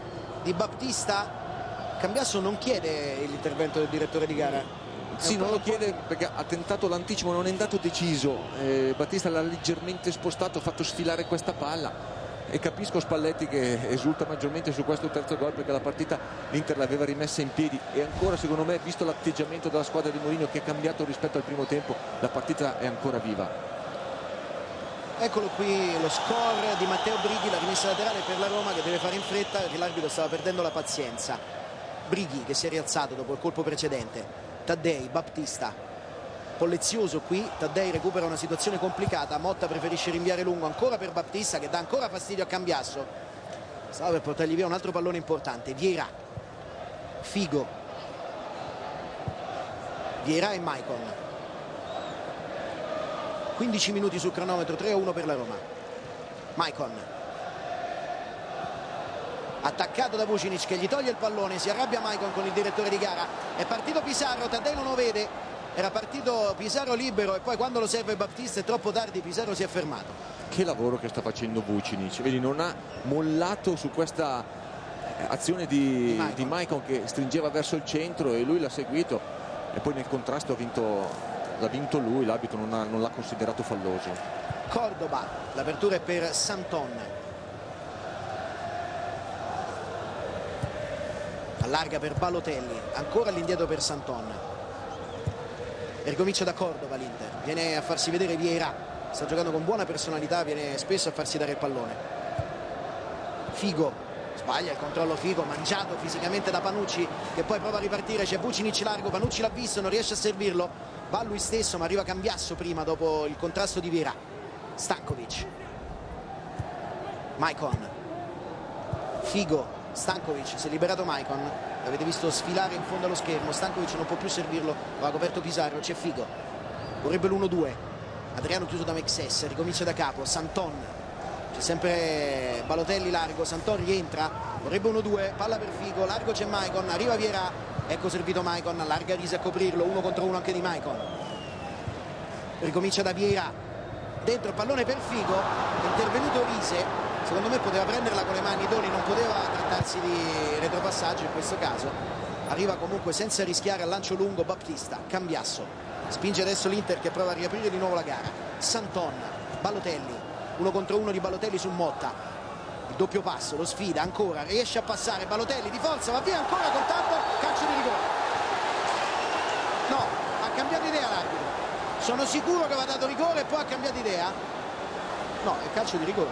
di Baptista, Cambiasso non chiede l'intervento del direttore di gara. Sì, non lo chiede perché ha tentato l'anticipo, non è andato deciso. Battista l'ha leggermente spostato, ha fatto sfilare questa palla, e capisco Spalletti che esulta maggiormente su questo terzo gol perché la partita l'Inter l'aveva rimessa in piedi, e ancora secondo me, visto l'atteggiamento della squadra di Mourinho che è cambiato rispetto al primo tempo, la partita è ancora viva. Eccolo qui lo score di Matteo Brighi, la rimessa laterale per la Roma che deve fare in fretta perché l'arbitro stava perdendo la pazienza. Brighi che si è rialzato dopo il colpo precedente. Taddei, Baptista, Pollezioso qui, Taddei recupera una situazione complicata, Motta preferisce rinviare lungo ancora per Baptista che dà ancora fastidio a Cambiasso, stava per portargli via un altro pallone importante. Vieira, Figo, Vieira e Maicon. 15 minuti sul cronometro, 3-1 per la Roma. Maicon attaccato da Vucinic che gli toglie il pallone, si arrabbia Maicon con il direttore di gara, è partito Pizarro, Taddei non lo vede, era partito Pizarro libero e poi quando lo serve Baptista è troppo tardi, Pizarro si è fermato. Che lavoro che sta facendo Vucinic, vedi, non ha mollato su questa azione di Maicon che stringeva verso il centro e lui l'ha seguito, e poi nel contrasto l'ha vinto lui, l'arbitro non l'ha considerato falloso. Cordoba, l'apertura è per Santon, allarga per Balotelli, ancora all'indietro per Santon, e ricomincia da Cordoba l'Inter, viene a farsi vedere Vieira, sta giocando con buona personalità, viene spesso a farsi dare il pallone. Figo, sbaglia il controllo Figo, mangiato fisicamente da Panucci che poi prova a ripartire, c'è Vucinic largo, Panucci l'ha visto, non riesce a servirlo, va lui stesso ma arriva Cambiasso prima dopo il contrasto di Vieira. Stankovic, Maicon, Figo, Stankovic, si è liberato Maicon, l'avete visto sfilare in fondo allo schermo, Stankovic non può più servirlo, lo ha coperto Pizarro, c'è Figo, vorrebbe l'1-2, Adriano chiuso da Mexes, ricomincia da capo, Santon, c'è sempre Balotelli largo, Santon rientra, vorrebbe 1-2, palla per Figo, largo c'è Maicon, arriva Vieira, ecco servito Maicon, allarga Risi a coprirlo, 1 contro 1 anche di Maicon, ricomincia da Vieira, dentro il pallone per Figo, è intervenuto Rise, secondo me poteva prenderla con le mani, Doni non poteva trattarsi di retropassaggio in questo caso, arriva comunque senza rischiare al lancio lungo Baptista, Cambiasso, spinge adesso l'Inter che prova a riaprire di nuovo la gara, Santon, Balotelli, 1 contro 1 di Balotelli su Motta, il doppio passo, lo sfida ancora, riesce a passare Balotelli di forza, va via ancora, contatto, calcio di rigore, no, ha cambiato idea l'arbitro, sono sicuro che va dato rigore e poi ha cambiato idea, no, è calcio di rigore,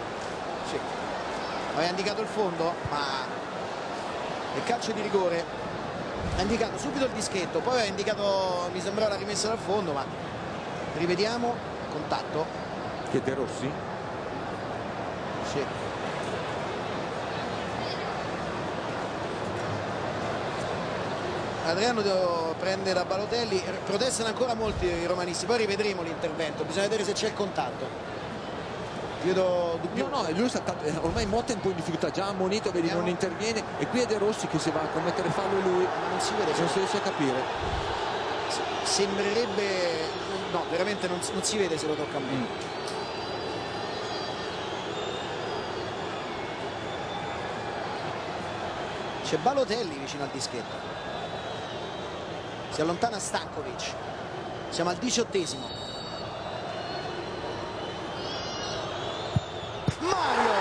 sì, aveva indicato il fondo ma è calcio di rigore, ha indicato subito il dischetto, poi aveva indicato, mi sembrava, la rimessa dal fondo, ma rivediamo, contatto che De Rossi? Sì. Adriano prende da Balotelli, protestano ancora molti i romanisti, poi rivedremo l'intervento, bisogna vedere se c'è il contatto. Vedo dubbioso. No, lui ormai Motta è un po' in difficoltà, già ammonito, vedi, non interviene, e qui è De Rossi che se va a commettere fallo lui, ma non si vede, non si riesce a capire. Sembrerebbe, no, veramente non si vede se lo tocca a me. C'è Balotelli vicino al dischetto, si allontana Stankovic, siamo al 18esimo, Mario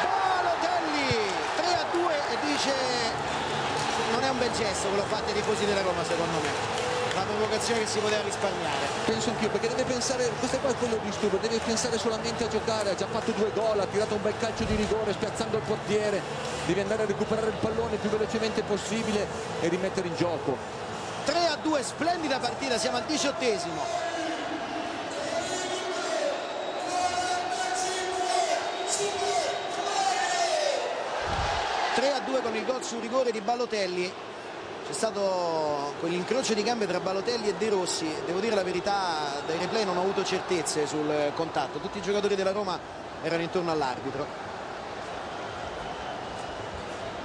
Balotelli 3-2 e dice non è un bel gesto quello fatto ai tifosi della Roma, secondo me una provocazione che si poteva risparmiare. Penso anch'io, perché deve pensare, questo è poi quello di disturbo, deve pensare solamente a giocare, ha già fatto 2 gol, ha tirato un bel calcio di rigore spiazzando il portiere, deve andare a recuperare il pallone il più velocemente possibile e rimettere in gioco. 3-2, splendida partita, siamo al 18esimo. Con il gol su rigore di Balotelli, c'è stato quell'incrocio di gambe tra Balotelli e De Rossi, devo dire la verità, dai replay non ho avuto certezze sul contatto, tutti i giocatori della Roma erano intorno all'arbitro.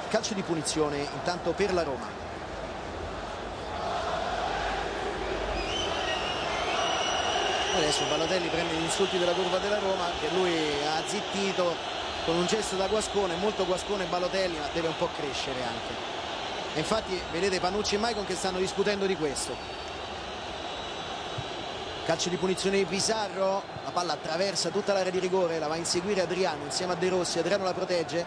Calcio di punizione intanto per la Roma. Adesso Balotelli prende gli insulti della curva della Roma che lui ha zittito con un gesto da guascone, molto guascone Balotelli, ma deve un po' crescere anche. E infatti vedete Panucci e Maicon che stanno discutendo di questo. Calcio di punizione di Pizarro, la palla attraversa tutta l'area di rigore, la va a inseguire Adriano insieme a De Rossi, Adriano la protegge,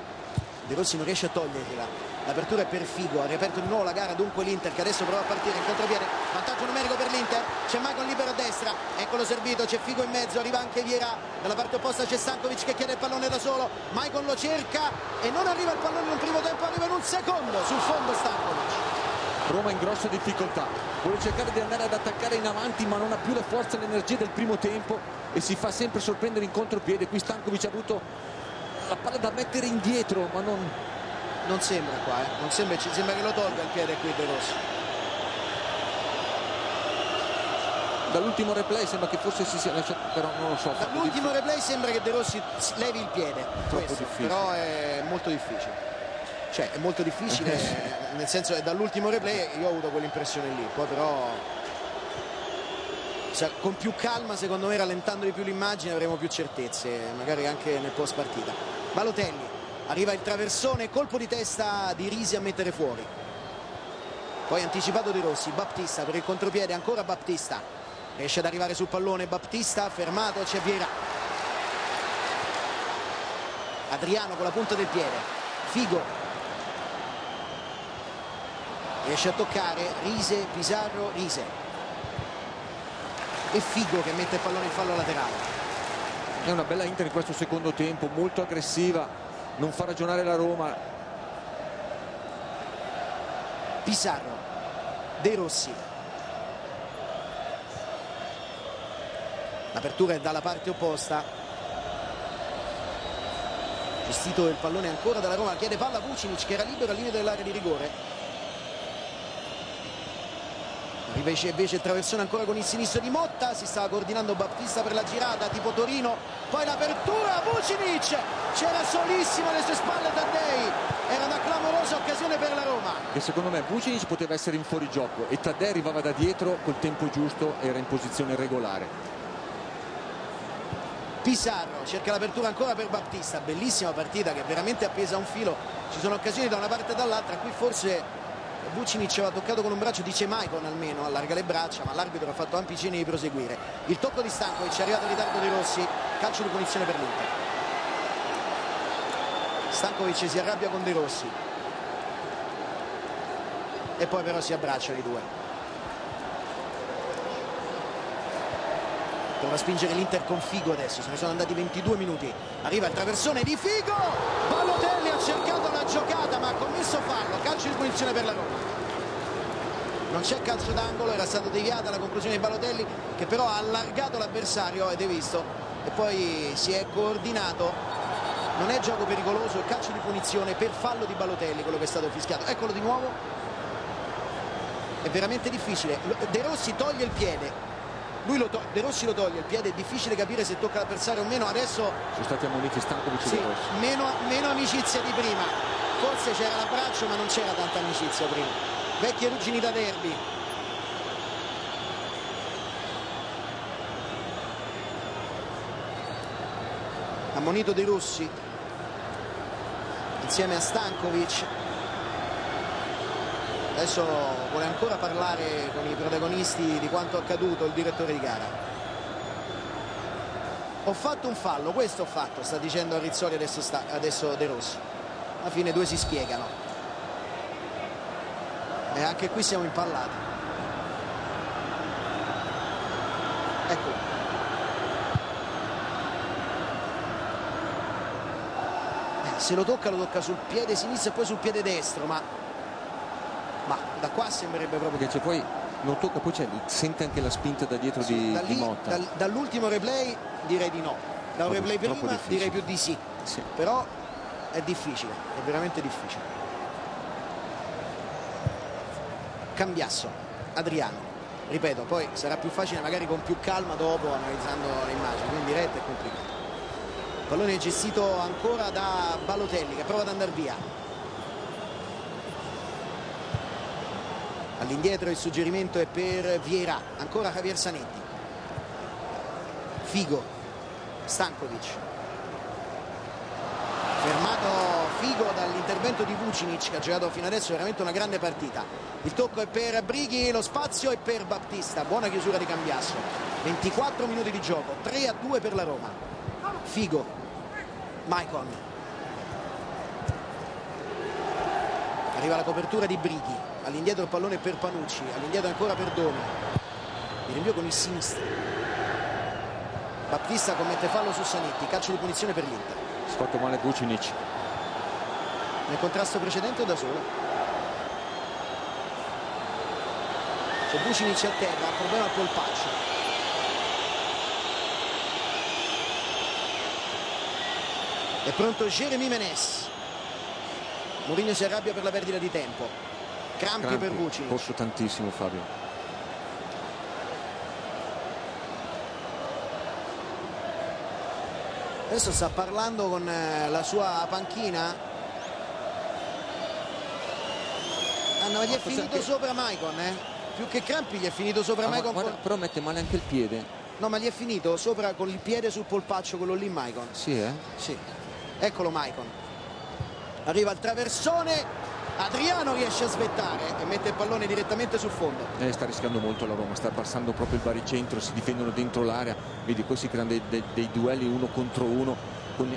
De Rossi non riesce a toglierla. L'apertura è per Figo, ha riaperto di nuovo la gara, dunque l'Inter che adesso prova a partire in contropiede, vantaggio numerico per l'Inter, c'è Maicon libero a destra, eccolo servito, c'è Figo in mezzo, arriva anche Vieira, dalla parte opposta c'è Stankovic che chiede il pallone da solo, Maicon lo cerca e non arriva il pallone in un primo tempo, arriva in un secondo, sul fondo Stankovic. Roma in grossa difficoltà, vuole cercare di andare ad attaccare in avanti ma non ha più le forze e l'energia del primo tempo e si fa sempre sorprendere in contropiede. Qui Stankovic ha avuto la palla da mettere indietro ma non sembra qua, non sembra, ci sembra che lo tolga il piede qui De Rossi. Dall'ultimo replay sembra che forse si sia lasciato, però non lo so. Dall'ultimo replay sembra che De Rossi levi il piede, troppo difficile. Però è molto difficile. Cioè è molto difficile, nel senso che dall'ultimo replay io ho avuto quell'impressione lì, poi però con più calma, secondo me, rallentando di più l'immagine avremo più certezze, magari anche nel post partita. Balotelli arriva il traversone, colpo di testa di Risi a mettere fuori, poi anticipato De Rossi. Baptista per il contropiede, ancora Baptista, riesce ad arrivare sul pallone Baptista, fermato, c'è Vieira. Adriano con la punta del piede, Figo riesce a toccare, Rise, Pizarro, Rise e Figo che mette il pallone in fallo laterale. È una bella Inter in questo secondo tempo, molto aggressiva, non fa ragionare la Roma. Pizarro, De Rossi, l'apertura è dalla parte opposta, gestito il pallone ancora dalla Roma, chiede palla Vucinic che era libero al limite dell'area di rigore. Invece il traversone ancora con il sinistro di Motta, si stava coordinando Battista per la girata tipo Torino, poi l'apertura Vucinic, c'era solissimo alle sue spalle Taddei, era una clamorosa occasione per la Roma. Che secondo me Vucinic poteva essere in fuorigioco e Taddei arrivava da dietro col tempo giusto, era in posizione regolare. Pizarro cerca l'apertura ancora per Battista, bellissima partita che è veramente appesa a un filo, ci sono occasioni da una parte e dall'altra, qui forse Vucinic aveva toccato con un braccio, dice Maicon almeno, allarga le braccia, ma l'arbitro ha fatto ampi cenni di proseguire. Il tocco di Stankovic, è arrivato in ritardo di Rossi, calcio di punizione per l'Inter. Stankovic si arrabbia con De Rossi e poi però si abbracciano i due. Dovrà spingere l'Inter con Figo adesso, se ne sono andati 22 minuti, arriva il traversone di Figo, Balotelli ha cercato una giocata ma ha commesso fallo, calcio di punizione per la Roma. Non c'è calcio d'angolo, era stata deviata la conclusione di Balotelli che però ha allargato l'avversario, avete visto, e poi si è coordinato, non è gioco pericoloso, il calcio di punizione per fallo di Balotelli quello che è stato fischiato, eccolo di nuovo, è veramente difficile, De Rossi toglie il piede. De Rossi lo toglie il piede, è difficile capire se tocca l'avversario o meno. Adesso sono stati ammoniti Stankovic e sì, De Rossi. meno amicizia di prima, forse c'era l'abbraccio ma non c'era tanta amicizia prima, vecchie ruggini da derby. Ammonito De Rossi insieme a Stankovic. Adesso vuole ancora parlare con i protagonisti di quanto accaduto il direttore di gara. Ho fatto un fallo, questo ho fatto, sta dicendo a Rizzoli adesso De Rossi. Alla fine due si spiegano. E anche qui siamo impallati. Ecco. Se lo tocca sul piede sinistro e poi sul piede destro, ma da qua sembrerebbe proprio che c'è, poi non tocca, poi sente anche la spinta da dietro di Motta. Dall'ultimo replay direi di no, da un replay prima direi più di sì. Però è difficile, è veramente difficile. Cambiasso, Adriano, ripeto, poi sarà più facile magari con più calma dopo analizzando le immagini, quindi in diretta è complicato. Il pallone è gestito ancora da Balotelli che prova ad andare via. All'indietro il suggerimento è per Vieira, ancora Javier Zanetti, Figo, Stankovic, fermato Figo dall'intervento di Vucinic che ha giocato fino adesso veramente una grande partita. Il tocco è per Brighi, lo spazio è per Battista, buona chiusura di Cambiasso. 24 minuti di gioco, 3-2 per la Roma. Figo, Maicon, arriva la copertura di Brighi, all'indietro il pallone per Panucci, all'indietro ancora per Domi, il rinvio con il sinistro. Battista commette fallo su Zanetti, calcio di punizione per l'Inter. Si è fatto male Vucinic nel contrasto precedente o da solo? C'è Vucinic a terra, problema al polpaccio. È pronto Jérémy Ménez. Mourinho si arrabbia per la perdita di tempo. Crampi per Vucinic. Posso tantissimo, Fabio. Adesso sta parlando con la sua panchina. Ma gli è finito sopra Maicon, più che crampi gli è finito sopra Maicon. Però mette male anche il piede. No, ma gli è finito sopra con il piede sul polpaccio, quello lì Maicon. Sì, Sì. Eccolo Maicon. arriva il traversone, Adriano riesce a svettare e mette il pallone direttamente sul fondo. Sta rischiando molto la Roma, sta abbassando proprio il baricentro, si difendono dentro l'area, vedi, poi si creano dei duelli uno contro uno con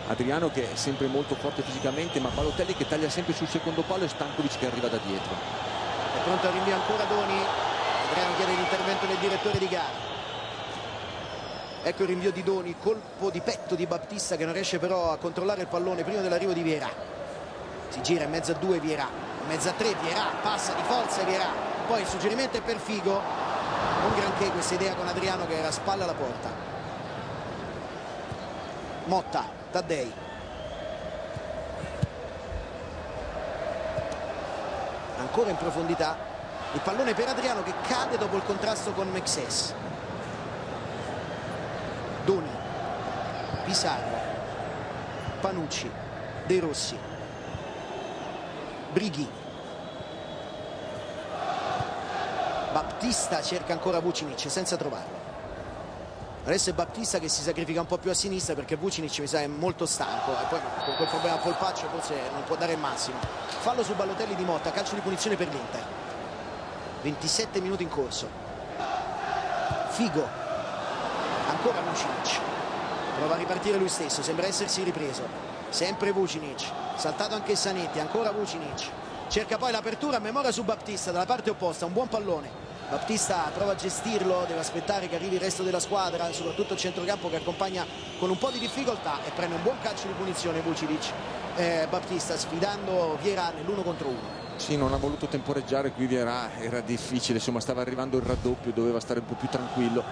Adriano che è sempre molto forte fisicamente, ma Balotelli che taglia sempre sul secondo palo e Stankovic che arriva da dietro. È pronto al rinvio ancora Doni, Adriano chiede l'intervento del direttore di gara. Ecco il rinvio di Doni, colpo di petto di Baptista che non riesce però a controllare il pallone prima dell'arrivo di Vieira. Si gira in mezzo a 2 Vieira, in mezzo a 3 Vieira, passa di forza Vieira, poi il suggerimento è per Figo, non granché questa idea con Adriano che era a spalla alla porta. Motta, Taddei, ancora in profondità, il pallone per Adriano che cade dopo il contrasto con Mexes. Doni, Pizarro, Panucci, De Rossi, Brighi, Baptista cerca ancora Vucinic senza trovarlo. Adesso è Baptista che si sacrifica un po' più a sinistra perché Vucinic mi sa è molto stanco e poi con quel problema al polpaccio forse non può dare il massimo. Fallo su Balotelli di Motta, calcio di punizione per l'Inter. 27 minuti in corso. Figo, ancora Vucinic, prova a ripartire lui stesso, sembra essersi ripreso. Sempre Vucinic, saltato anche Zanetti, ancora Vucinic, cerca poi l'apertura a memoria su Baptista dalla parte opposta, un buon pallone. Baptista prova a gestirlo, deve aspettare che arrivi il resto della squadra, soprattutto il centrocampo che accompagna con un po' di difficoltà e prende un buon calcio di punizione Baptista sfidando Vieira nell'1 contro 1. Sì, non ha voluto temporeggiare qui Vieira, era difficile, insomma stava arrivando il raddoppio, doveva stare un po' più tranquillo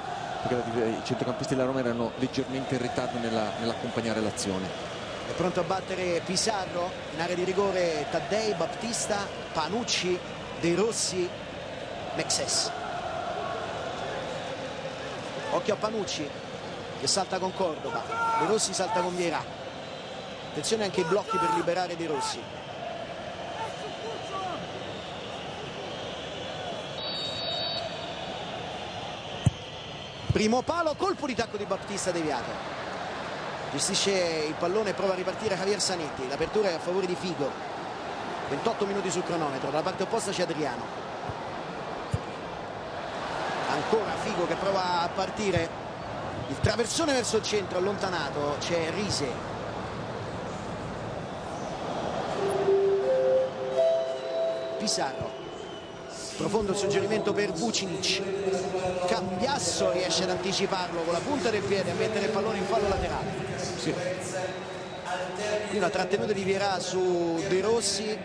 perché i centrocampisti della Roma erano leggermente in ritardo nell'accompagnare l'azione. È pronto a battere Pizarro in area di rigore, Taddei, Baptista, Panucci, De Rossi, Mexes. Occhio a Panucci che salta con Cordoba, De Rossi salta con Vieira. Attenzione anche ai blocchi per liberare De Rossi. Primo palo, colpo di tacco di Baptista deviato. Gestisce il pallone e prova a ripartire Javier Zanetti. L'apertura è a favore di Figo. 28 minuti sul cronometro. Dalla parte opposta c'è Adriano. Ancora Figo che prova a partire. Il traversone verso il centro allontanato. C'è Rise. Pizarro. Profondo suggerimento per Vucinic. Cambiasso riesce ad anticiparlo con la punta del piede a mettere il pallone in fallo laterale. Sì. Qui una trattenuta di Vieira su De Rossi.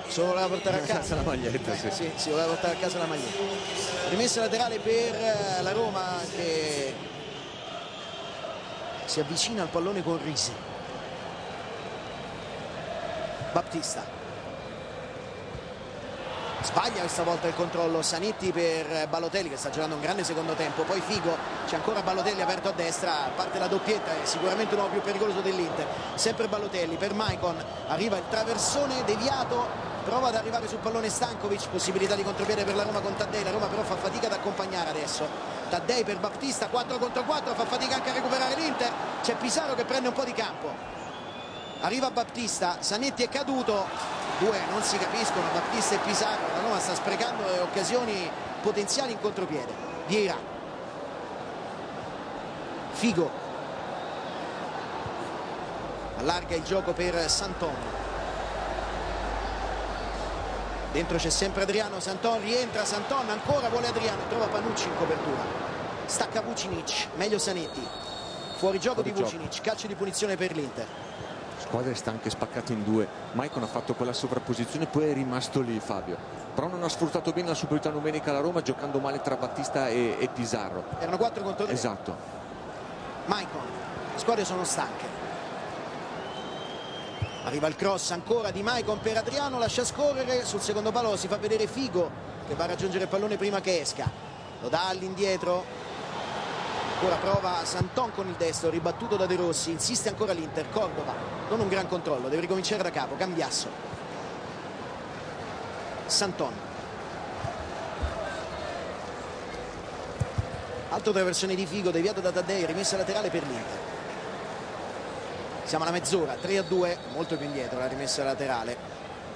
Solo voleva portare a casa la maglietta, sì, voleva portare a casa la maglietta. Rimessa laterale per la Roma che si avvicina al pallone con Rise. Baptista sbaglia questa volta il controllo, Zanetti per Balotelli che sta giocando un grande secondo tempo, poi Figo, c'è ancora Balotelli aperto a destra, parte la doppietta, è sicuramente un uomo più pericoloso dell'Inter, sempre Balotelli per Maicon, arriva il traversone deviato, prova ad arrivare sul pallone Stankovic, possibilità di contropiede per la Roma con Taddei, la Roma però fa fatica ad accompagnare adesso. Taddei per Baptista, 4 contro 4, fa fatica anche a recuperare l'Inter, c'è Pizarro che prende un po' di campo, arriva Baptista, Zanetti è caduto, due non si capiscono, Baptista e Pizarro, la Roma sta sprecando occasioni potenziali in contropiede. Vieira, Figo, allarga il gioco per Santon, dentro c'è sempre Adriano, Santon rientra, Santon ancora vuole Adriano, trova Panucci in copertura, stacca Vucinic, meglio Zanetti, fuori gioco di Vucinic, calcio di punizione per l'Inter. Squadra sta anche spaccata in due. Maicon ha fatto quella sovrapposizione, poi è rimasto lì Fabio, però non ha sfruttato bene la superiorità numerica la Roma, giocando male tra Battista e Pizarro. Erano 4 contro 3. Esatto. Maicon, le squadre sono stanche, arriva il cross ancora di Maicon per Adriano, lascia scorrere, sul secondo palo si fa vedere Figo che va a raggiungere il pallone prima che esca, lo dà all'indietro. Ancora prova Santon con il destro, ribattuto da De Rossi, insiste ancora l'Inter, Cordova, non un gran controllo, deve ricominciare da capo, Cambiasso. Santon. Altro traversone di Figo, deviato da Taddei, rimessa laterale per l'Inter. Siamo alla mezz'ora, 3-2, molto più indietro la rimessa laterale.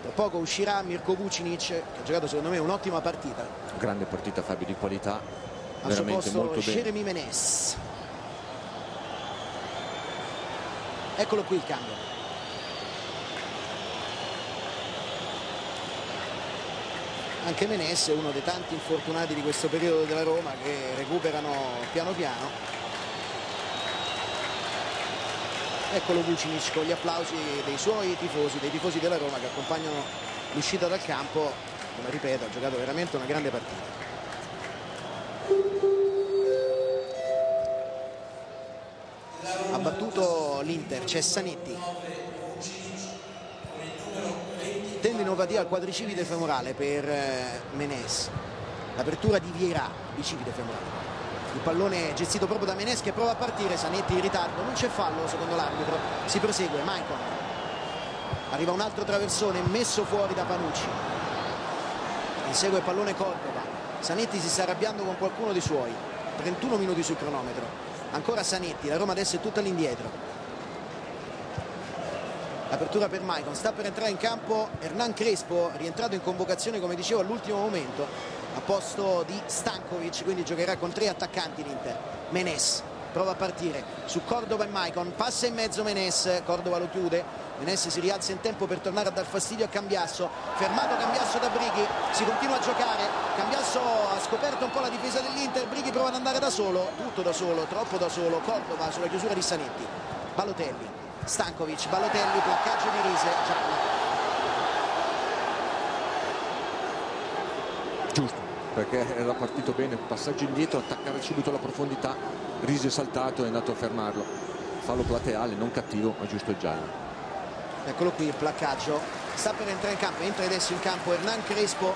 Tra poco uscirà Mirko Vucinic, che ha giocato secondo me un'ottima partita. Grande partita, Fabio, di qualità, al suo veramente posto molto bene. Jérémy Ménez. Eccolo qui il cambio. Anche Ménez è uno dei tanti infortunati di questo periodo della Roma che recuperano piano piano. Eccolo Vucinic con gli applausi dei suoi tifosi, dei tifosi della Roma che accompagnano l'uscita dal campo. Come ripeto, ha giocato veramente una grande partita. Ha battuto l'Inter, c'è Zanetti. Tendinopatia al quadricipite femorale per Ménez. L'apertura di Vieira, bicipite femorale. Il pallone gestito proprio da Ménez che prova a partire, Zanetti in ritardo, non c'è fallo secondo l'arbitro, si prosegue, Maicon. Arriva un altro traversone messo fuori da Panucci. Insegue il pallone Cordova. Zanetti si sta arrabbiando con qualcuno dei suoi. 31 minuti sul cronometro. Ancora Zanetti, la Roma adesso è tutta all'indietro. Apertura per Maicon, sta per entrare in campo Hernan Crespo, rientrato in convocazione come dicevo all'ultimo momento a posto di Stankovic, quindi giocherà con 3 attaccanti l'Inter. Ménez prova a partire su Cordova e Maicon, passa in mezzo Ménez, Cordova lo chiude, Ménez si rialza in tempo per tornare a dar fastidio a Cambiasso, fermato Cambiasso da Brighi, si continua a giocare, Cambiasso ha scoperto un po' la difesa dell'Inter, Brighi prova ad andare da solo, tutto da solo, troppo da solo, Cordova sulla chiusura di Zanetti, Balotelli, Stankovic, Balotelli, placcaggio di Rise, giallo. Giusto, perché era partito bene, passaggio indietro, attaccare subito la profondità, Rise saltato e è andato a fermarlo. Fallo plateale, non cattivo, ma giusto il giallo. Eccolo qui il placcaggio, sta per entrare in campo, entra adesso in campo Hernan Crespo.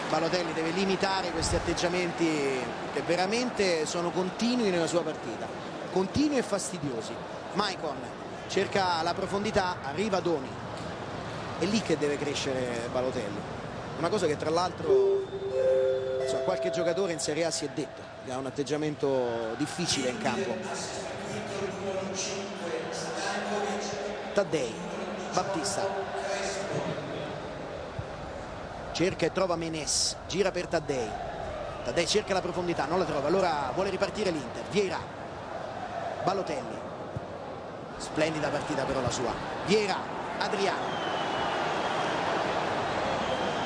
Balotelli deve limitare questi atteggiamenti che veramente sono continui nella sua partita, continui e fastidiosi. Maicon cerca la profondità, arriva Doni, è lì che deve crescere Balotelli, una cosa che tra l'altro qualche giocatore in Serie A si è detto, che ha un atteggiamento difficile in campo. Taddei, Battista cerca e trova Ménez, gira per Taddei, Taddei cerca la profondità, non la trova, allora vuole ripartire l'Inter. Vieira, Balotelli, splendida partita però la sua, Vieira, Adriano,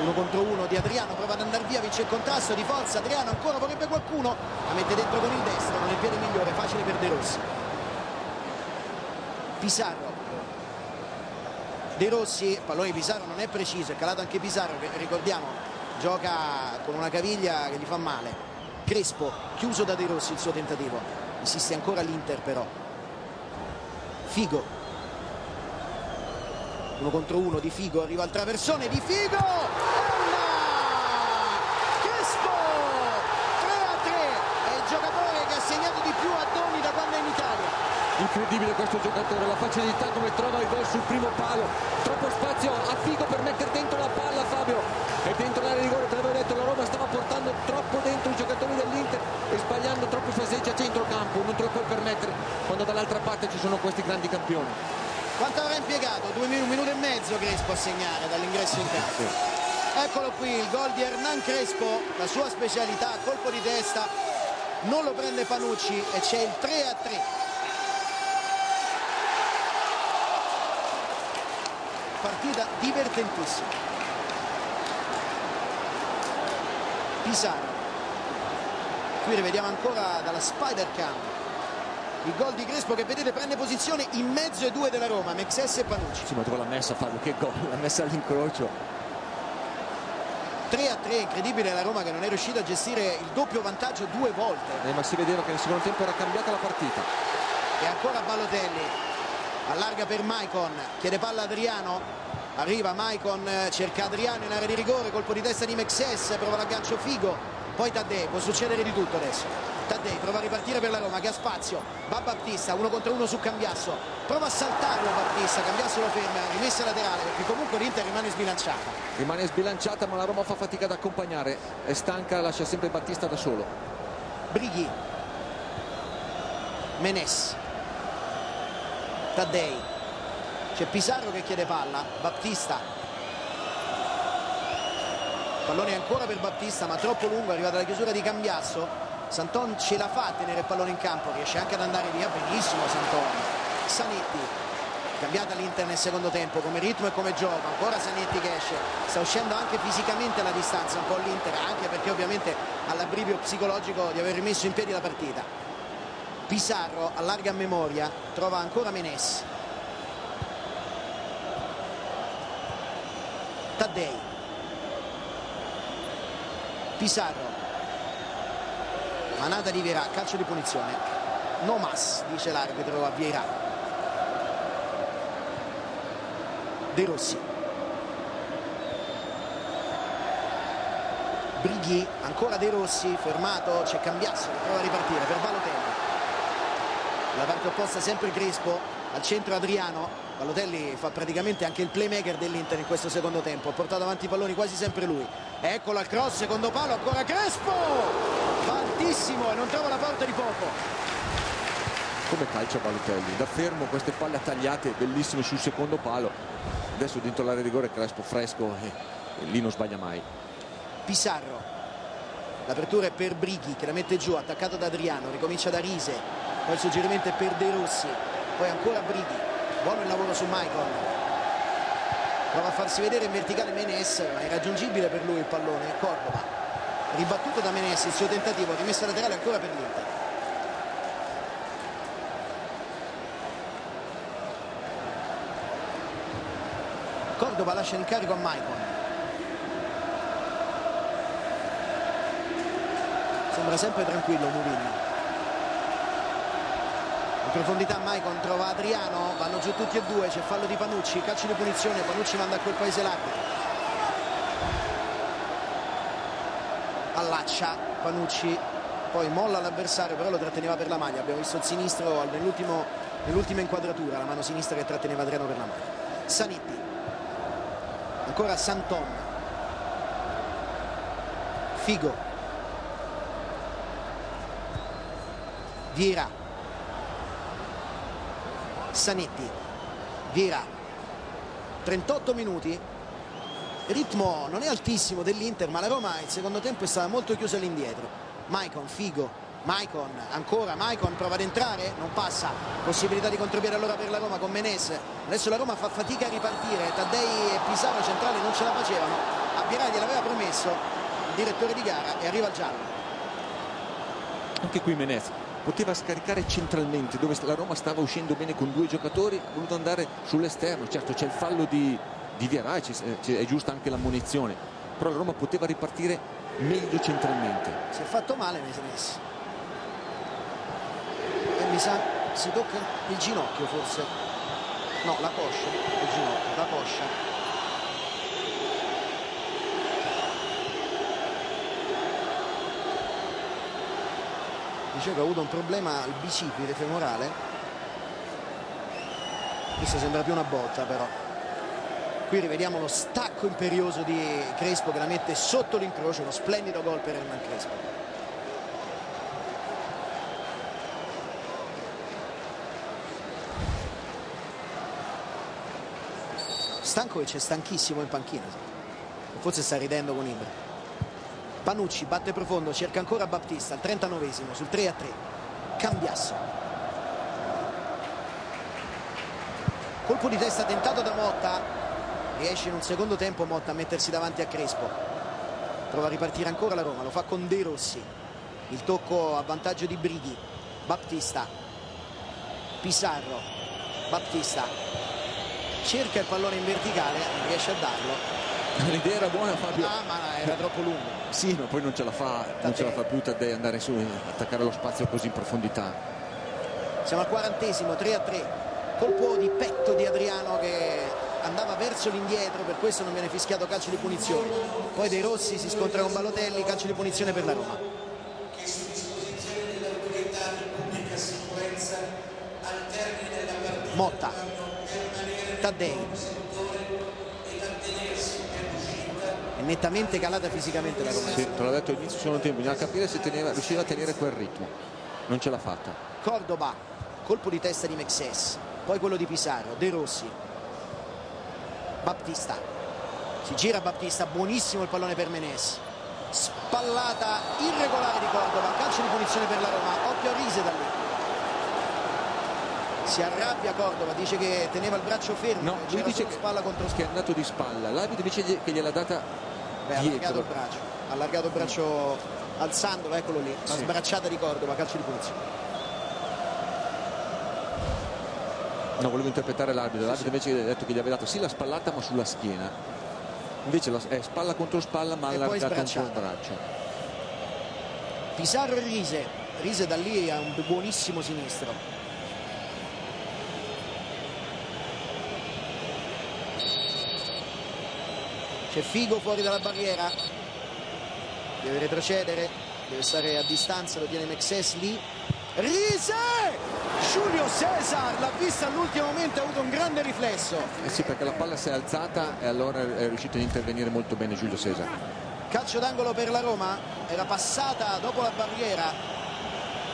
1 contro 1 di Adriano, prova ad andare via, vince il contrasto di forza, Adriano ancora vorrebbe qualcuno, la mette dentro con il destro, non è il piede migliore, facile per De Rossi. Pizarro, De Rossi, pallone di Pizarro non è preciso, è calato anche Pizarro che ricordiamo gioca con una caviglia che gli fa male. Crespo, chiuso da De Rossi il suo tentativo, insiste ancora l'Inter però. Figo, 1 contro 1 di Figo, arriva al traversone di Figo, Crespo, 3-3, è il giocatore che ha segnato di più a Doni da quando è in Italia. Incredibile questo giocatore, la facilità come trova il gol sul primo palo, troppo spazio a Figo per mettere dentro la palla, Fabio, e dentro l'area di rigore, te l'avevo detto, la Roma stava portando troppo dentro i giocatori dell'Inter e sbagliando troppo passeggi a centrocampo, non te lo puoi permettere quando dall'altra parte ci sono questi grandi campioni. Quanto avrà impiegato? 1 minuto e mezzo Crespo a segnare dall'ingresso in campo. Eccolo qui il gol di Hernan Crespo, la sua specialità, colpo di testa, non lo prende Panucci e c'è il 3-3. Partita divertentissima. Pizarro, qui rivediamo ancora dalla Spider Cam il gol di Crespo che vedete prende posizione in mezzo ai due della Roma, Mexes e Panucci. Sì, ma dove l'ha messa Fabio? Che gol, l'ha messa all'incrocio. 3-3, incredibile la Roma che non è riuscita a gestire il doppio vantaggio 2 volte. Ma si vedeva che nel secondo tempo era cambiata la partita. E ancora Balotelli, allarga per Maicon, chiede palla Adriano, arriva Maicon, cerca Adriano in area di rigore, colpo di testa di Mexes, prova l'aggancio Figo, poi Taddei, può succedere di tutto adesso. Taddei prova a ripartire per la Roma che ha spazio, va Battista, 1 contro 1 su Cambiasso, prova a saltarlo Battista, Cambiasso lo ferma, rimessa laterale perché comunque l'Inter rimane sbilanciata. Rimane sbilanciata ma la Roma fa fatica ad accompagnare, è stanca, lascia sempre Battista da solo. Brighi, Ménez, Taddei, c'è Pizarro che chiede palla, Baptista, pallone ancora per Baptista ma troppo lungo, è arrivata la chiusura di Cambiasso. Santon ce la fa a tenere il pallone in campo, riesce anche ad andare via benissimo Santon. Zanetti, cambiata l'Inter nel secondo tempo come ritmo e come gioco, ancora Zanetti che esce, sta uscendo anche fisicamente alla distanza un po' l'Inter, anche perché ovviamente ha l'abbrivio psicologico di aver rimesso in piedi la partita. Pizarro allarga a memoria, trova ancora Menes, Taddei, Pizarro, manata di Vieira, calcio di punizione, no mas dice l'arbitro a Vieira. De Rossi, Brighi, ancora De Rossi, fermato, c'è Cambiasso che prova a ripartire per Balotelli, la parte opposta sempre Crespo, al centro Adriano. Balotelli fa praticamente anche il playmaker dell'Inter in questo secondo tempo, ha portato avanti i palloni quasi sempre lui. Eccolo al cross, secondo palo, ancora Crespo, va altissimo e non trova la porta di poco. Come calcia Balotelli, da fermo queste palle tagliate bellissime sul secondo palo. Adesso dentro l'area di rigore Crespo fresco e lì non sbaglia mai. Pizarro, l'apertura è per Brighi che la mette giù, attaccato da Adriano, ricomincia da Rise, poi il suggerimento è per De Rossi, poi ancora Brighi, buono il lavoro su Maicon, prova a farsi vedere in verticale Menes, ma è irraggiungibile per lui il pallone. Cordoba, ribattuto da Menes, il suo tentativo, rimessa laterale ancora per l'Inter. Cordoba lascia l'incarico a Maicon, sembra sempre tranquillo Mourinho. In profondità Maicon trova Adriano, vanno giù tutti e due, c'è fallo di Panucci, calcio di punizione, Panucci manda a quel paese l'arbitro. Allaccia Panucci, poi molla l'avversario, però lo tratteneva per la maglia, abbiamo visto il sinistro nell'ultima inquadratura, la mano sinistra che tratteneva Adriano per la maglia. Zanetti, ancora Santon, Figo, Vieira, Zanetti, Vieira, 38 minuti, ritmo non è altissimo dell'Inter ma la Roma il secondo tempo è stata molto chiusa all'indietro. Maicon, Figo, Maicon, ancora Maicon prova ad entrare, non passa, possibilità di contropiede allora per la Roma con Menes. Adesso la Roma fa fatica a ripartire, Taddei e Pizarro centrali non ce la facevano, a Vieira gliel'aveva promesso il direttore di gara e arriva il giallo. Anche qui Menes poteva scaricare centralmente dove la Roma stava uscendo bene con due giocatori, ha voluto andare sull'esterno. Certo c'è il fallo di Vieira, è giusta anche l'ammonizione, però la Roma poteva ripartire meglio centralmente. Si è fatto male Menes e mi sa si tocca il ginocchio forse, no la coscia, il ginocchio, la coscia. Dice che ha avuto un problema al bicipite femorale, questo sembra più una botta però. Qui rivediamo lo stacco imperioso di Crespo che la mette sotto l'incrocio, uno splendido gol per Hernan Crespo. Stankovic è stanchissimo in panchina, forse sta ridendo con Ibra. Panucci batte profondo, cerca ancora Baptista al 39esimo sul 3-3. Cambiasso, colpo di testa tentato da Motta, riesce in un secondo tempo Motta a mettersi davanti a Crespo, prova a ripartire ancora la Roma, lo fa con De Rossi, il tocco a vantaggio di Brighi. Baptista, Pizarro, Baptista cerca il pallone in verticale, non riesce a darlo. L'idea era buona Fabio, ma era troppo lungo. Sì, ma poi non ce la fa più Taddei andare su e attaccare lo spazio così in profondità. Siamo al 40esimo, 3-3, colpo di petto di Adriano che andava verso l'indietro, per questo non viene fischiato calcio di punizione. Poi De Rossi si scontra con Balotelli, calcio di punizione per la Roma. Motta, Taddei, è nettamente calata fisicamente la Roma. Sì, te l'ho detto all'inizio secondo tempo, bisogna capire se riusciva a tenere quel ritmo, non ce l'ha fatta. Cordoba, colpo di testa di Mexes, poi quello di Pizarro, De Rossi, Baptista, si gira Baptista, buonissimo il pallone per Menes, spallata irregolare di Cordova, calcio di punizione per la Roma, occhio a Rise da lì, si arrabbia Cordova, dice che teneva il braccio fermo, no, lui dice che, spalla contro che è andato di spalla, l'arbitro dice che gliel'ha data dietro. Ha allargato il braccio alzandolo, eccolo lì, la sbracciata di Cordova, calcio di punizione. No, volevo interpretare l'arbitro invece ha detto che gli aveva dato sì la spallata ma sulla schiena, invece è spalla contro spalla ma ha allargato un po' il braccio. Pizarro e Rise da lì ha un buonissimo sinistro. C'è Figo fuori dalla barriera, deve retrocedere, deve stare a distanza, lo tiene Mexes lì. Rise! Giulio Cesar l'ha vista all'ultimo momento, ha avuto un grande riflesso. Sì, perché la palla si è alzata e allora è riuscito ad intervenire molto bene Giulio Cesar. Calcio d'angolo per la Roma, era passata dopo la barriera,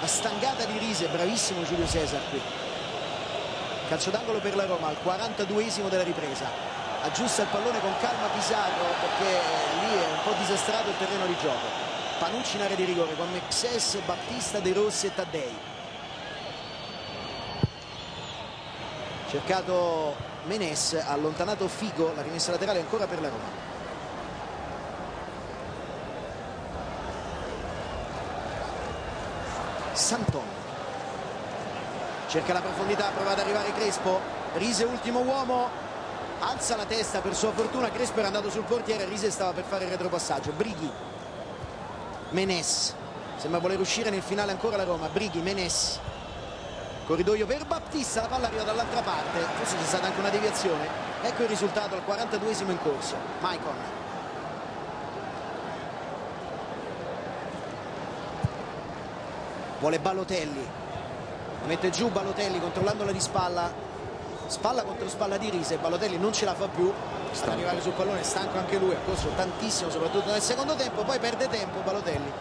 la stangata di Rise, bravissimo Giulio Cesar qui. Calcio d'angolo per la Roma al 42esimo della ripresa. Aggiusta il pallone con calma Pizarro perché lì è un po' disastrato il terreno di gioco. Panucci in area di rigore con Mexes, Battista, De Rossi e Taddei. Cercato Menes, ha allontanato Figo, la rimessa laterale ancora per la Roma. Santon cerca la profondità, prova ad arrivare Crespo, Rise ultimo uomo, alza la testa, per sua fortuna Crespo era andato sul portiere, Rise stava per fare il retropassaggio. Brighi, Menes, sembra voler uscire nel finale ancora la Roma. Brighi, Menes, corridoio per Battista, la palla arriva dall'altra parte, forse c'è stata anche una deviazione. Ecco il risultato al 42esimo in corso. Maicon, vuole Balotelli, mette giù Balotelli controllandola di spalla, spalla contro spalla di Rise. Balotelli non ce la fa più ad arrivare sul pallone, stanco anche lui, ha corso tantissimo soprattutto nel secondo tempo, poi perde tempo Balotelli,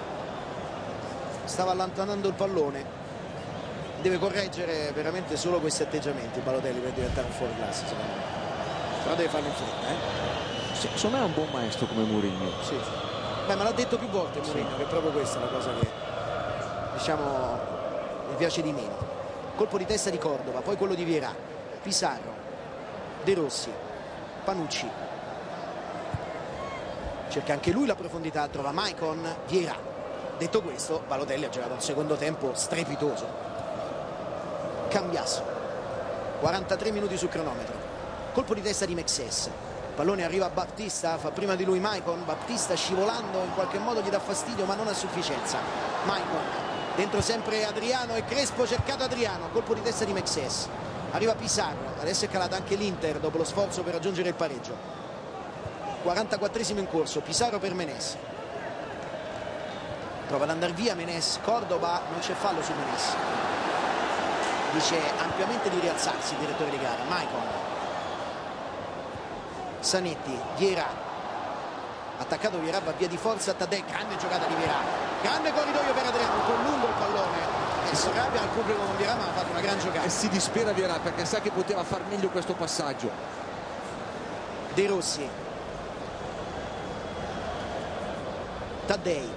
stava allontanando il pallone. Deve correggere veramente solo questi atteggiamenti Balotelli per diventare un fuori classe, secondo me, però deve farlo in fretta, Sì, secondo me è un buon maestro come Mourinho. Sì. Beh, me l'ha detto più volte Mourinho, che è proprio questa la cosa che diciamo mi piace di meno. Colpo di testa di Cordova, poi quello di Vieira, Pizarro, De Rossi, Panucci, cerca anche lui la profondità, trova Maicon, Vieira. Detto questo, Balotelli ha giocato un secondo tempo strepitoso. Cambiasso, 43 minuti sul cronometro, colpo di testa di Mexes, pallone arriva a Battista, fa prima di lui Maicon, Battista scivolando in qualche modo gli dà fastidio ma non a sufficienza. Maicon, dentro sempre Adriano e Crespo, cercato Adriano, colpo di testa di Mexes, arriva Pizarro, adesso è calata anche l'Inter dopo lo sforzo per raggiungere il pareggio. 44esimo in corso, Pizarro per Menes, prova ad andare via Menes, Cordova, non c'è fallo su Menes, dice ampiamente di rialzarsi il direttore di gara. Maicon, Zanetti, Vieira, attaccato Vieira, va via di forza Taddei, grande giocata di Vieira, grande corridoio per Adriano, un po' lungo il pallone e si arrabbia al pubblico con Vieira, ma ha fatto una gran giocata e si dispera Vieira perché sa che poteva far meglio questo passaggio. De Rossi, Taddei,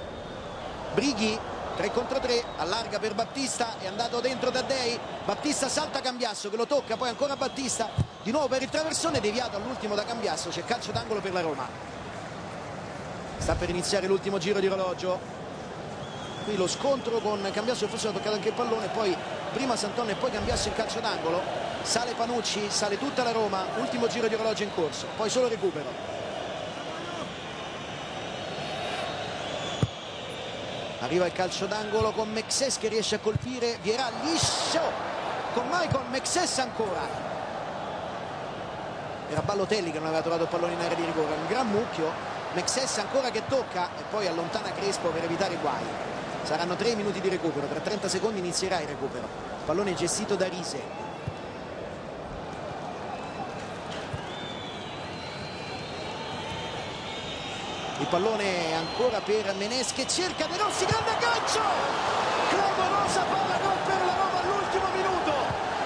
Brighi, 3 contro 3, allarga per Battista, è andato dentro Taddei, Battista salta Cambiasso che lo tocca, poi ancora Battista, di nuovo per il traversone, deviato all'ultimo da Cambiasso, c'è calcio d'angolo per la Roma. Sta per iniziare l'ultimo giro di orologio, qui lo scontro con Cambiasso, forse ha toccato anche il pallone, poi prima Santon e poi Cambiasso in calcio d'angolo, sale Panucci, sale tutta la Roma, ultimo giro di orologio in corso, poi solo recupero. Arriva il calcio d'angolo con Mexes che riesce a colpire, Vieira liscio con Maicon, Mexes ancora. Era Balotelli che non aveva trovato il pallone in area di rigore, un gran mucchio. Mexes ancora che tocca e poi allontana Crespo per evitare i guai. Saranno 3 minuti di recupero, tra 30 secondi inizierà il recupero. Pallone gestito da Rise. Il pallone ancora per Menes che cerca De Rossi, grande aggancio, clamorosa palla gol per la Roma all'ultimo minuto,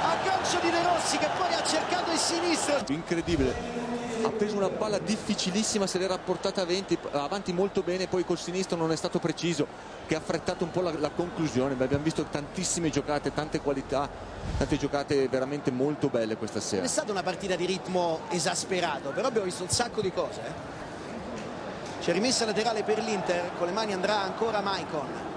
aggancio di De Rossi che poi ha cercato il sinistro. Incredibile, ha preso una palla difficilissima, se l'era portata avanti molto bene, poi col sinistro non è stato preciso, che ha affrettato un po' la conclusione. Abbiamo visto tantissime giocate, tante qualità, tante giocate veramente molto belle questa sera. È stata una partita di ritmo esasperato, però abbiamo visto un sacco di cose. C'è rimessa laterale per l'Inter, con le mani andrà ancora Maicon.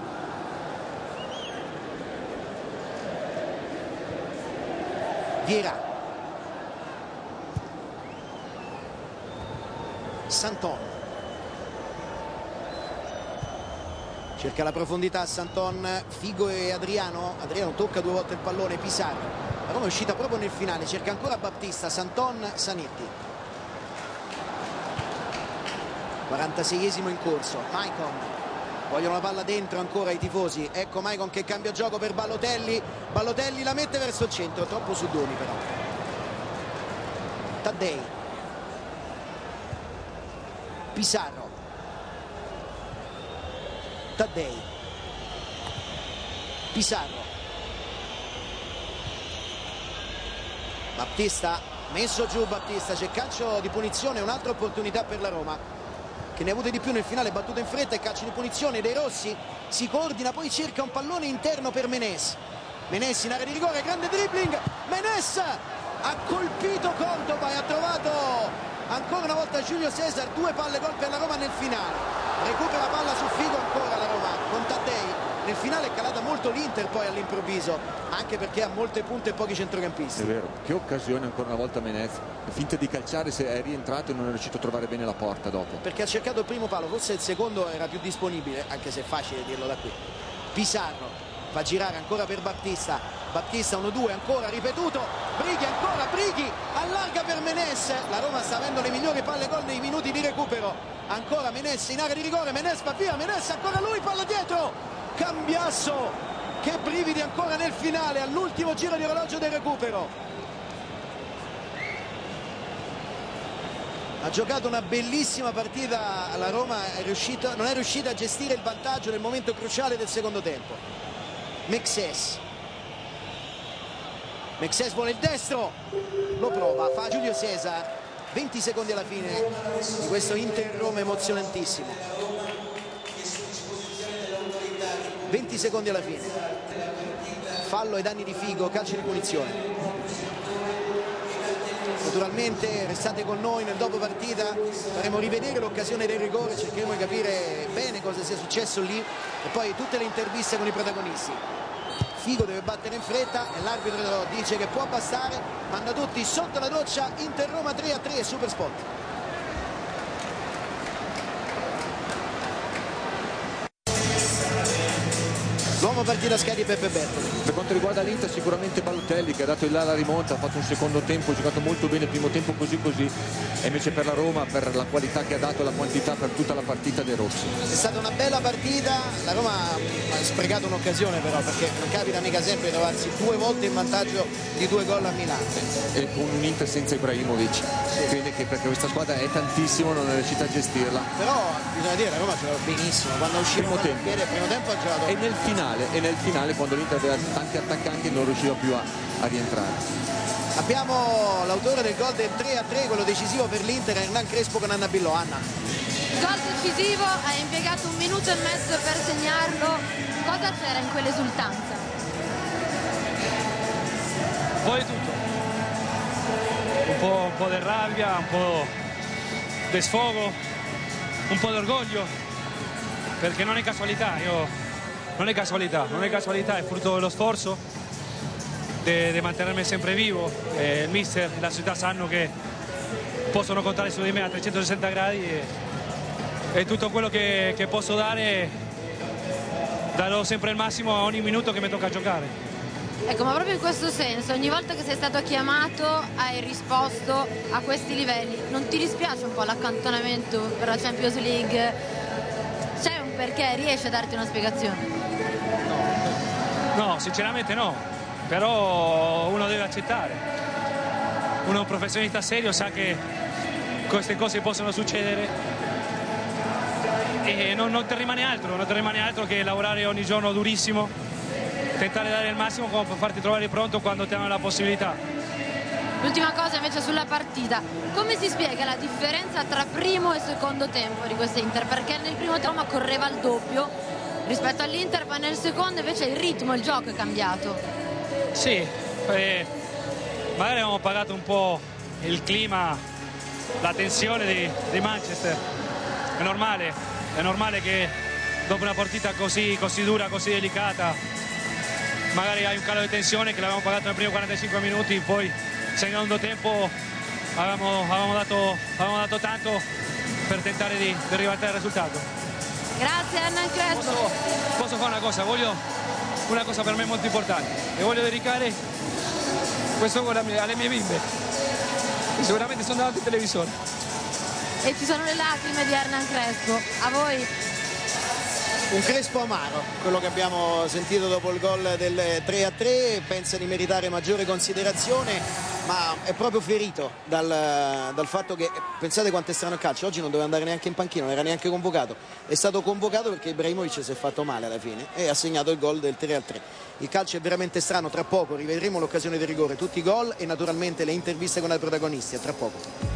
Vieira. Santon. Cerca la profondità Santon, Figo e Adriano. Adriano tocca 2 volte il pallone, Pizarro. La Roma è uscita proprio nel finale, cerca ancora Battista, Santon, Zanetti. 46esimo in corso, Maicon. Vogliono la palla dentro ancora i tifosi. Ecco Maicon che cambia gioco per Balotelli. Balotelli la mette verso il centro, troppo su Doni però. Taddei. Pizarro. Taddei. Pizarro. Battista, messo giù Battista, c'è calcio di punizione, un'altra opportunità per la Roma che ne ha avute di più nel finale, battuto in fretta e calcio di punizione. De Rossi si coordina, poi cerca un pallone interno per Menez. Menez in area di rigore, grande dribbling, Menez ha colpito Cordoba e ha trovato ancora una volta Giulio Cesar, 2 palle gol per la Roma nel finale. Recupera palla su Figo ancora la Roma con Taddei. Nel finale è calata molto l'Inter poi all'improvviso, anche perché ha molte punte e pochi centrocampisti. È vero, che occasione ancora una volta Menez, finta di calciare, se è rientrato e non è riuscito a trovare bene la porta dopo. Perché ha cercato il primo palo, forse il secondo era più disponibile, anche se è facile dirlo da qui. Pizarro fa girare ancora per Battista, Battista 1-2 ancora ripetuto, Brighi ancora, Brighi allarga per Menez. La Roma sta avendo le migliori palle gol nei minuti di recupero. Ancora Menez in area di rigore, Menez va via, Menez ancora lui, palla dietro, Cambiasso, che brividi ancora nel finale, all'ultimo giro di orologio del recupero. Ha giocato una bellissima partita la Roma, non è riuscita a gestire il vantaggio nel momento cruciale del secondo tempo. Mexes vuole il destro, lo prova, fa Giulio Cesar. 20 secondi alla fine di questo Inter-Roma emozionantissimo. 20 secondi alla fine, fallo ai danni di Figo, calcio di punizione. Naturalmente restate con noi nel dopo partita, faremo rivedere l'occasione del rigore, cercheremo di capire bene cosa sia successo lì e poi tutte le interviste con i protagonisti. Figo deve battere in fretta e l'arbitro dice che può bastare, manda tutti sotto la doccia. Inter-Roma 3-3, Super Spot. L'uomo partita Scadi Peppe Bertoli. Per quanto riguarda l'Inter sicuramente Balotelli, che ha dato il là alla rimonta, ha fatto un secondo tempo, ha giocato molto bene il primo tempo così, e invece per la Roma, per la qualità che ha dato e la quantità per tutta la partita De Rossi. È stata una bella partita, la Roma ha sprecato un'occasione però, perché non capita mica sempre di trovarsi 2 volte in vantaggio di 2 gol a Milano. E con un Inter senza Ibrahimovic, quindi che perché questa squadra è tantissimo, non è riuscita a gestirla. Però bisogna dire la Roma ha giocato benissimo, quando usciva il primo tempo ha giocato. E nel finale quando l'Inter aveva tanti attaccanti non riusciva più a rientrare. Abbiamo l'autore del gol del 3-3, quello decisivo per l'Inter, Hernan Crespo con Anna Billo. Anna. Gol decisivo, ha impiegato 1 minuto e mezzo per segnarlo. Cosa c'era in quell'esultanza? Un po' di tutto, un po' di rabbia, un po' di sfogo, un po' di orgoglio, perché non è casualità, non è casualità, è frutto dello sforzo di mantenermi sempre vivo. Il mister e la società sanno che possono contare su di me a 360 gradi e tutto quello che posso dare darò sempre il massimo a ogni minuto che mi tocca giocare. Ecco, ma proprio in questo senso, ogni volta che sei stato chiamato hai risposto a questi livelli. Non ti dispiace un po' l'accantonamento per la Champions League? C'è un perché? Riesci a darti una spiegazione? No, sinceramente no, però uno deve accettare. Uno è un professionista serio, sa che queste cose possono succedere e non ti rimane altro che lavorare ogni giorno durissimo, tentare di dare il massimo come per farti trovare pronto quando ti hanno la possibilità. L'ultima cosa invece sulla partita, come si spiega la differenza tra primo e secondo tempo di questa Inter? Perché nel primo tempo correva il doppio rispetto all'Inter, ma nel secondo invece il ritmo, il gioco è cambiato. Sì, magari abbiamo pagato un po' il clima, la tensione di Manchester. È normale che dopo una partita così dura, così delicata, magari hai un calo di tensione che l'avevamo pagato nei primi 45 minuti, poi secondo tempo avevamo dato tanto per tentare di ribaltare il risultato. Grazie Hernan Crespo. Posso fare una cosa? Voglio una cosa per me molto importante e voglio dedicare questo gol alle mie bimbe, che sicuramente sono davanti al televisore. E ci sono le lacrime di Hernan Crespo. A voi? Un Crespo amaro, quello che abbiamo sentito dopo il gol del 3-3, pensa di meritare maggiore considerazione, ma è proprio ferito dal fatto che, pensate quanto è strano il calcio, oggi non doveva andare neanche in panchina, non era neanche convocato, è stato convocato perché Ibrahimovic si è fatto male alla fine e ha segnato il gol del 3-3. Il calcio è veramente strano, tra poco rivedremo l'occasione del rigore, tutti i gol e naturalmente le interviste con i protagonisti, a tra poco.